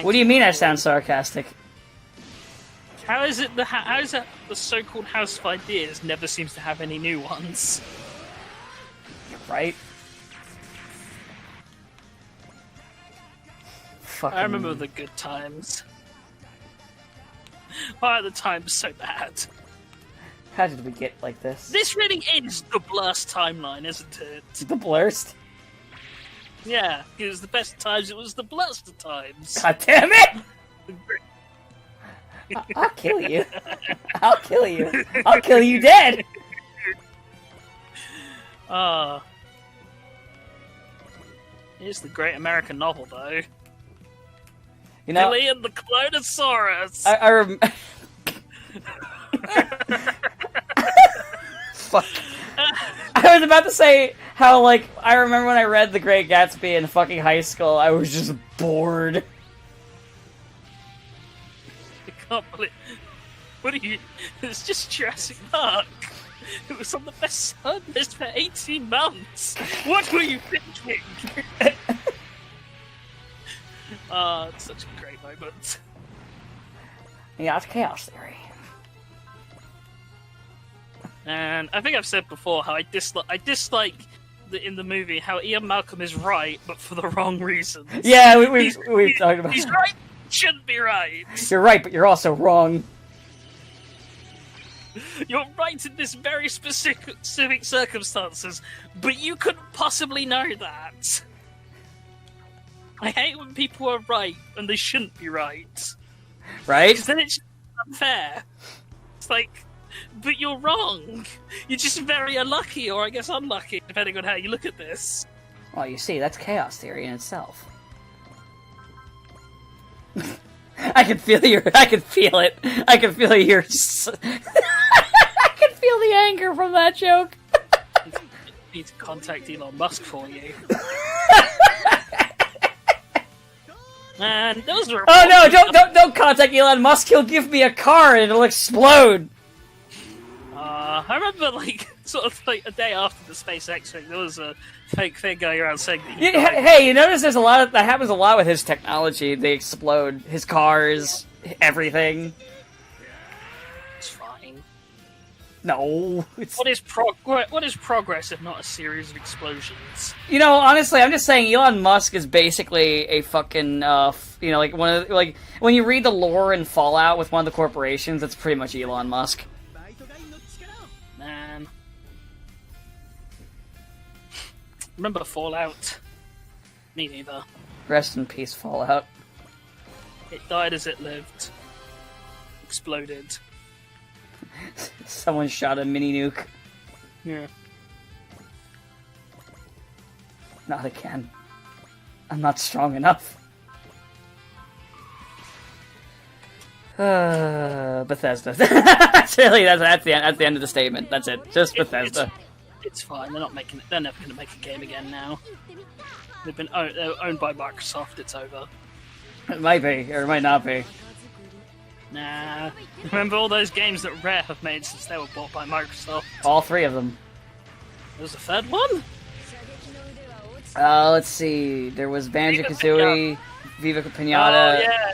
What do you mean I sound sarcastic? How is it the so-called House of Ideas never seems to have any new ones? Right? Fucking... I remember the good times. Why are the times so bad? How did we get like this? This really is the Blast timeline, isn't it? The Blurst? Yeah, it was the best times, it was the Blaster times. God damn it! I'll kill you. I'll kill you. I'll kill you dead! Here's the great American novel, though. You know, Billy and the Clonosaurus! Fuck. I was about to say how, like, I remember when I read The Great Gatsby in fucking high school, I was just bored. I can't believe... What are you... It's just Jurassic Park. It was on the best list for 18 months. What were you thinking? It's such a great moment. Yeah, it's chaos theory. And I think I've said before how I dislike in the movie how Ian Malcolm is right, but for the wrong reasons. Yeah, we've talked about he's that. right, shouldn't be right. You're right, but you're also wrong. You're right in this very specific circumstances, but you couldn't possibly know that. I hate when people are right and they shouldn't be right. Right? Because then it's unfair. It's like, but you're wrong. You're just very unlucky, or I guess unlucky, depending on how you look at this. Well, you see, that's chaos theory in itself. I can feel it. I can feel your... I can feel the anger from that joke. I need to contact Elon Musk for you. Man, those are... Oh no! Don't contact Elon Musk. He'll give me a car and it'll explode. I remember, like, sort of like a day after the SpaceX thing, there was a fake thing going around saying that Hey, you notice there's a lot of that happens a lot with his technology. They explode his cars, everything. It's fine. No, it's... What is progress if not a series of explosions? You know, honestly, I'm just saying Elon Musk is basically a fucking, you know, like one of the, like when you read the lore in Fallout with one of the corporations, it's pretty much Elon Musk. Man. Remember Fallout? Me neither. Rest in peace, Fallout. It died as it lived. Exploded. Someone shot a mini nuke. Yeah. Not again. I'm not strong enough. Bethesda. That's the end of the statement. That's it. Just Bethesda. It's fine. They're not making it. They're never going to make a game again now. They're owned by Microsoft. It's over. It might be, or it might not be. Nah. Remember all those games that Rare have made since they were bought by Microsoft? All three of them. There was a third one? Let's see. There was Banjo-Kazooie, Viva Pinata. Oh, yeah.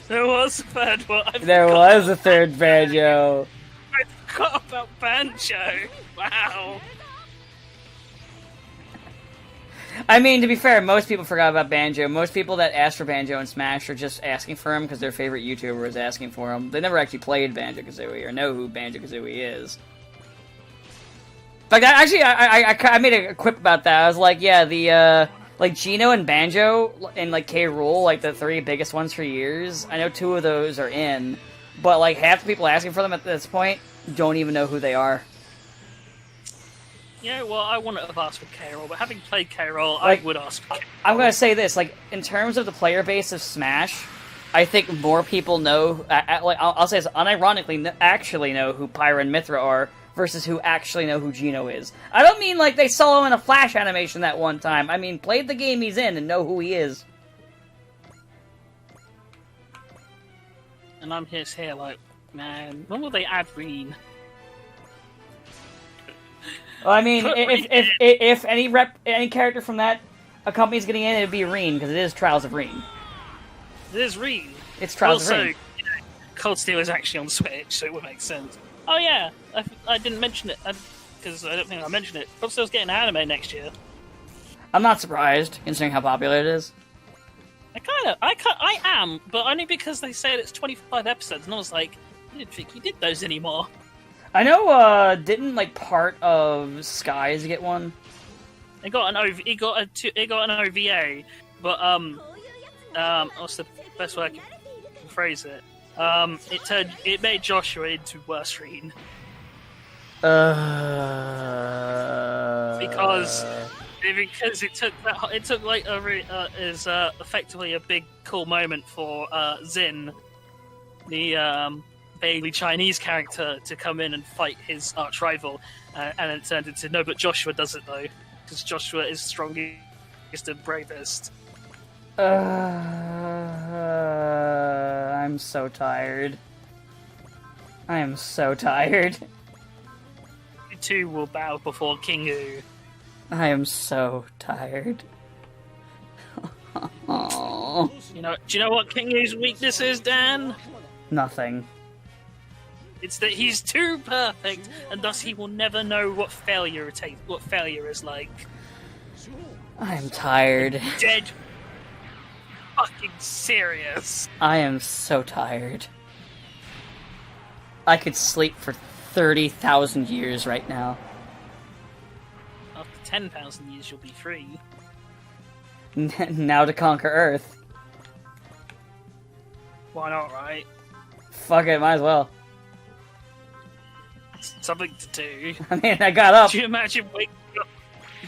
There was a third one. There was a third Banjo. I forgot about Banjo. Wow. I mean, to be fair, most people forgot about Banjo. Most people that ask for Banjo and Smash are just asking for him because their favorite YouTuber is asking for him. They never actually played Banjo-Kazooie or know who Banjo-Kazooie is. Like, I made a quip about that. I was like, yeah, the, like, Geno and Banjo and, like, K. Rool, like, the three biggest ones for years. I know two of those are in, but, like, half the people asking for them at this point don't even know who they are. Yeah, well, I wouldn't have asked for K-Roll, but having played K-Roll, Like, I would ask for K-Roll. I'm gonna say this, like, in terms of the player base of Smash, I think more people know, like, I'll say this, unironically, actually know who Pyra and Mithra are, versus who actually know who Geno is. I don't mean, like, they saw him in a Flash animation that one time. I mean, played the game he's in and know who he is. And I'm just here like, man, when will they add Reen? Well, I mean, if any character from that a company's getting in, it'd be Reen, because it is Trials of Reen. It is Reen. It's Trials of Reen. You know, Cold Steel is actually on Switch, so it would make sense. Oh yeah, I didn't mention it, because I don't think I mentioned it. Cold Steel's getting an anime next year. I'm not surprised, considering how popular it is. I am, but only because they said it's 25 episodes, and I was like, I didn't think you did those anymore. I know, didn't, like, part of Skies get one? It got an OVA, but, what's the best way I can phrase it? It made Joshua into worse Reen. Because it took like is effectively a big cool moment for Zin, the vaguely Chinese character, to come in and fight his arch rival, and it turned into no, but Joshua does it though, because Joshua is strongest and bravest. I'm so tired. I am so tired. You two will bow before Kingu. I am so tired. Oh. Do you know what Kingu's weakness is, Dan? Nothing. It's that he's too perfect, and thus he will never know what failure is like. I am tired. Dead. Fucking serious. I am so tired. I could sleep for 30,000 years right now. After 10,000 years, you'll be free. Now to conquer Earth. Why not, right? Fuck it, might as well. Something to do. I mean, I got up. Could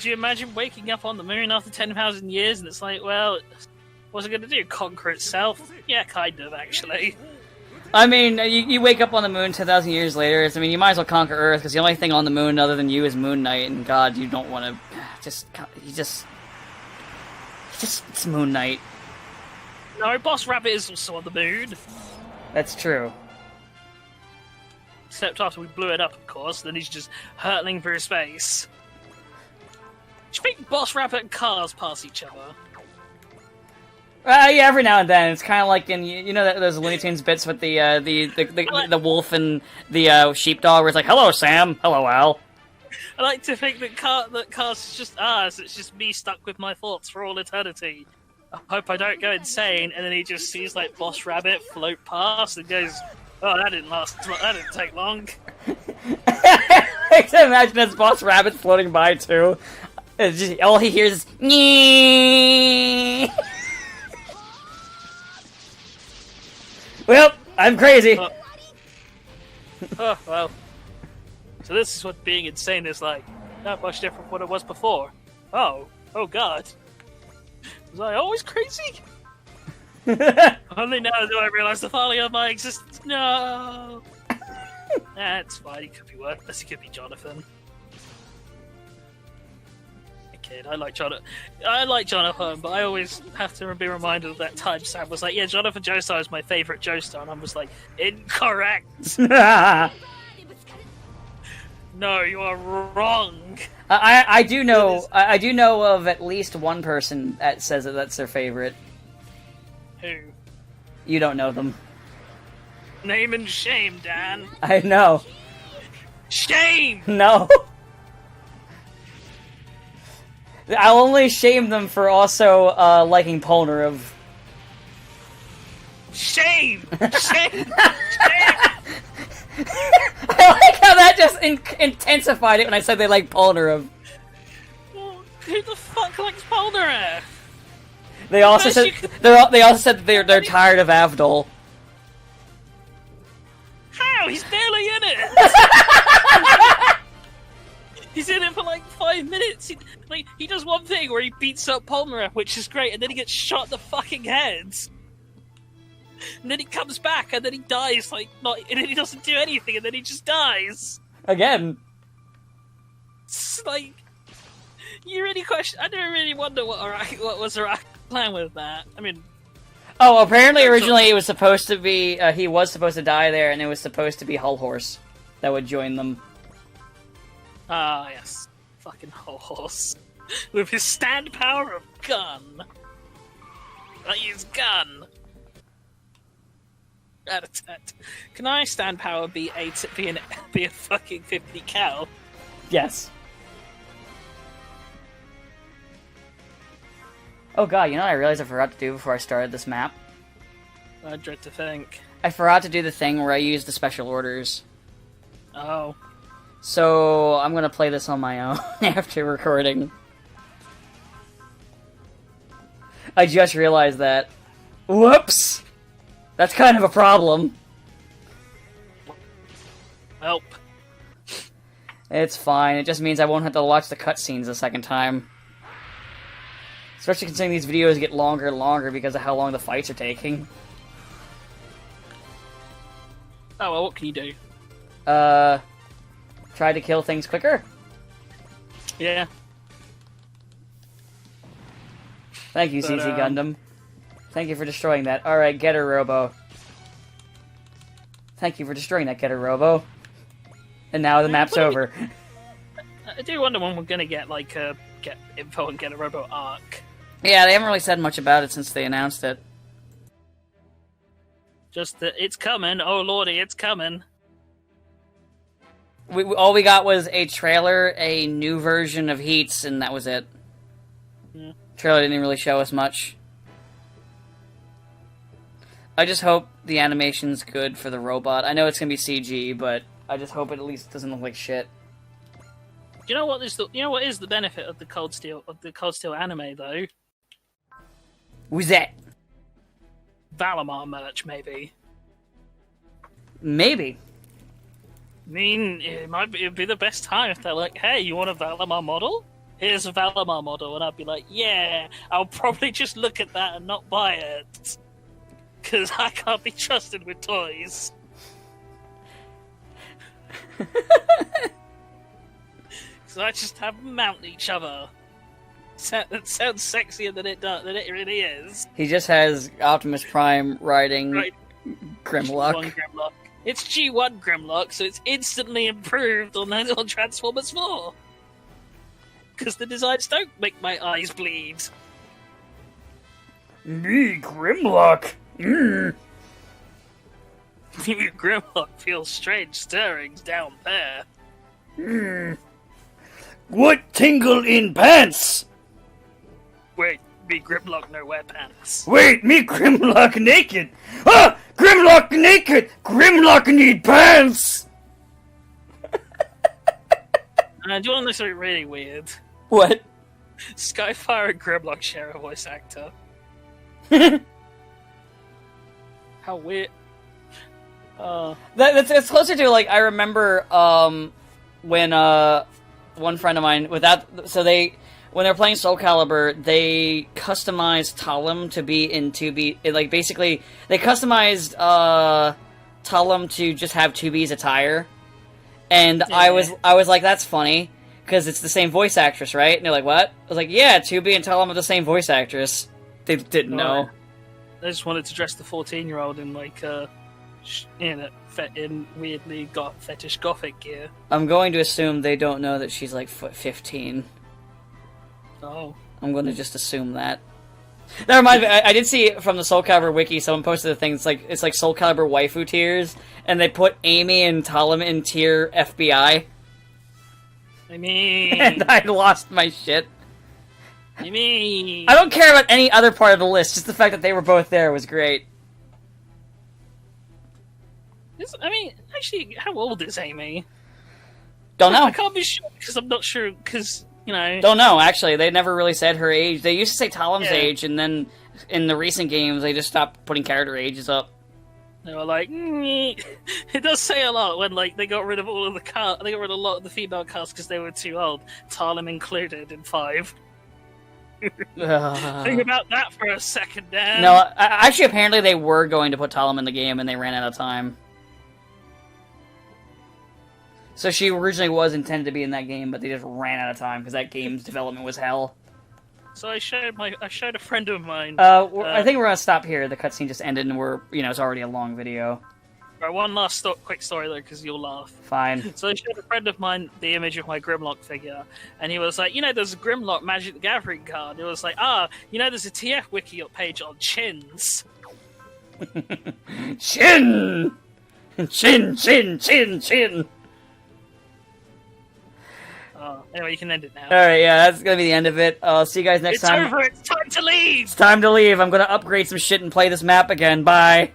you imagine waking up on the moon after 10,000 years, and it's like, well, what's it going to do? Conquer itself? Yeah, kind of, actually. I mean, you wake up on the moon 10,000 years later. I mean, you might as well conquer Earth, because the only thing on the moon other than you is Moon Knight, and God, you don't want to... It's Moon Knight. No, Boss Rabbit is also on the moon. That's true. Except after we blew it up, of course, then he's just hurtling through space. Do you think Boss Rabbit and cars pass each other? Yeah, every now and then. It's kind of like in, you know, those Looney Tunes bits with the wolf and the sheepdog, where it's like, "Hello, Sam. Hello, Al." I like to think that cars is just ours. It's just me stuck with my thoughts for all eternity. I hope I don't go insane. And then he just sees like Boss Rabbit float past and goes, "Oh, that didn't last. That didn't take long." I can imagine this Boss Rabbit floating by too. It's just, all he hears is "Nyeh." Well, I'm crazy. Oh, well. So this is what being insane is like. Not much different from what it was before. Oh god. Was I always crazy? Only now do I realize the folly of my existence. No! That's fine, it could be worse. It could be Jonathan. A kid, I like Jonathan, but I always have to be reminded of that time Sam was like, yeah, Jonathan Joestar is my favourite Joestar, and I was like, incorrect! No, you are wrong. I do know of at least one person that says that that's their favorite. Who? You don't know them. Name and shame, Dan. I know. Shame! No. I'll only shame them for also liking Polnareff. Shame! Shame! Shame! I like how that just intensified it when I said they like Polnareff. Well, who the fuck likes Polnareff? They also said they also said that they're tired of Avdol. How? He's barely in it. He's in it for like 5 minutes. He does one thing where he beats up Polnareff, which is great, and then he gets shot in the fucking head. And then he comes back, and then he dies. And then he doesn't do anything, and then he just dies. Again. It's like, you really question. I don't really wonder what was Iraq's plan with that. I mean, oh, apparently originally it was supposed to be he was supposed to die there, and it was supposed to be Hull Horse that would join them. Ah, yes, fucking Hull Horse with his stand power of gun. I use gun. Rat-a-tat. Can I stand power be a fucking 50 cal? Yes. Oh god, you know what I realized I forgot to do before I started this map? I dread to think. I forgot to do the thing where I used the special orders. Oh. So, I'm gonna play this on my own after recording. I just realized that. Whoops! That's kind of a problem. Welp. It's fine, it just means I won't have to watch the cutscenes a second time. Especially considering these videos get longer and longer because of how long the fights are taking. Oh, well, what can you do? Try to kill things quicker? Yeah. Thank you, CC Gundam. Thank you for destroying that. Alright, get her, Robo. Thank you for destroying that, get her, Robo. And now the map's over. I do wonder when we're gonna get, get info and get a Robo arc. Yeah, they haven't really said much about it since they announced it. Just that it's coming. Oh lordy, it's coming. All we got was a trailer, a new version of Heats, and that was it. Yeah. Trailer didn't really show us much. I just hope the animation's good for the robot. I know it's gonna be CG, but I just hope it at least doesn't look like shit. Do you know what is the benefit of the Cold Steel anime though? Who's that? Valimar merch, maybe. Maybe. I mean, it'd be the best time if they're like, "Hey, you want a Valimar model? Here's a Valimar model," and I'd be like, "Yeah." I'll probably just look at that and not buy it because I can't be trusted with toys. So I just have them mount each other. That sounds sexier than it really is. He just has Optimus Prime riding Grimlock. G1 Grimlock. It's G1 Grimlock, so it's instantly improved on Transformers 4. Because the designs don't make my eyes bleed. Me, Grimlock! Grimlock feels strange stirrings down there. What tingle in pants? Wait, me Grimlock no wear pants. Wait, me Grimlock naked! Ah! Grimlock naked! Grimlock need pants! Do you want to know something really weird? What? Skyfire and Grimlock share a voice actor. How weird. It's closer to, like, I remember when one friend of mine when they're playing Soul Calibur, they customized Talum to be in 2B. Like, basically, they customized Talum to just have 2B's attire, and Yeah. I was like, that's funny because it's the same voice actress, right? And they're like, what? I was like, yeah, 2B and Talum are the same voice actress. They didn't know. I just wanted to dress the 14-year-old in like in weirdly fetish gothic gear. I'm going to assume they don't know that she's like 15. Oh. I'm going to just assume that. That reminds me, I did see from the Soul Calibur wiki, someone posted a thing, it's like Soul Calibur waifu tiers, and they put Amy and Talum in tier FBI. I mean... And I lost my shit. I mean... I don't care about any other part of the list, just the fact that they were both there was great. I mean, actually, how old is Amy? Don't know. I can't be sure, because I'm not sure, because... You know. Don't know, actually. They never really said her age. They used to say Talum's Yeah. age, and then in the recent games, they just stopped putting character ages up. They were like, it does say a lot when like they got rid of all of the they got rid of a lot of the female cast because they were too old, Talum included in 5. Think about that for a second, Dan. No, actually, apparently they were going to put Talum in the game, and they ran out of time. So she originally was intended to be in that game, but they just ran out of time because that game's development was hell. So I showed a friend of mine. I think we're gonna stop here. The cutscene just ended, and it's already a long video. Right, one last quick story though, because you'll laugh. Fine. So I showed a friend of mine the image of my Grimlock figure, and he was like, there's a Grimlock Magic the Gathering card. It was like, there's a TF wiki page on chins. Chin! Chin, chin, chin, chin! Anyway, you can end it now. Alright, yeah, that's gonna be the end of it. I'll see you guys next time. It's over! It's time to leave! It's time to leave. I'm gonna upgrade some shit and play this map again. Bye!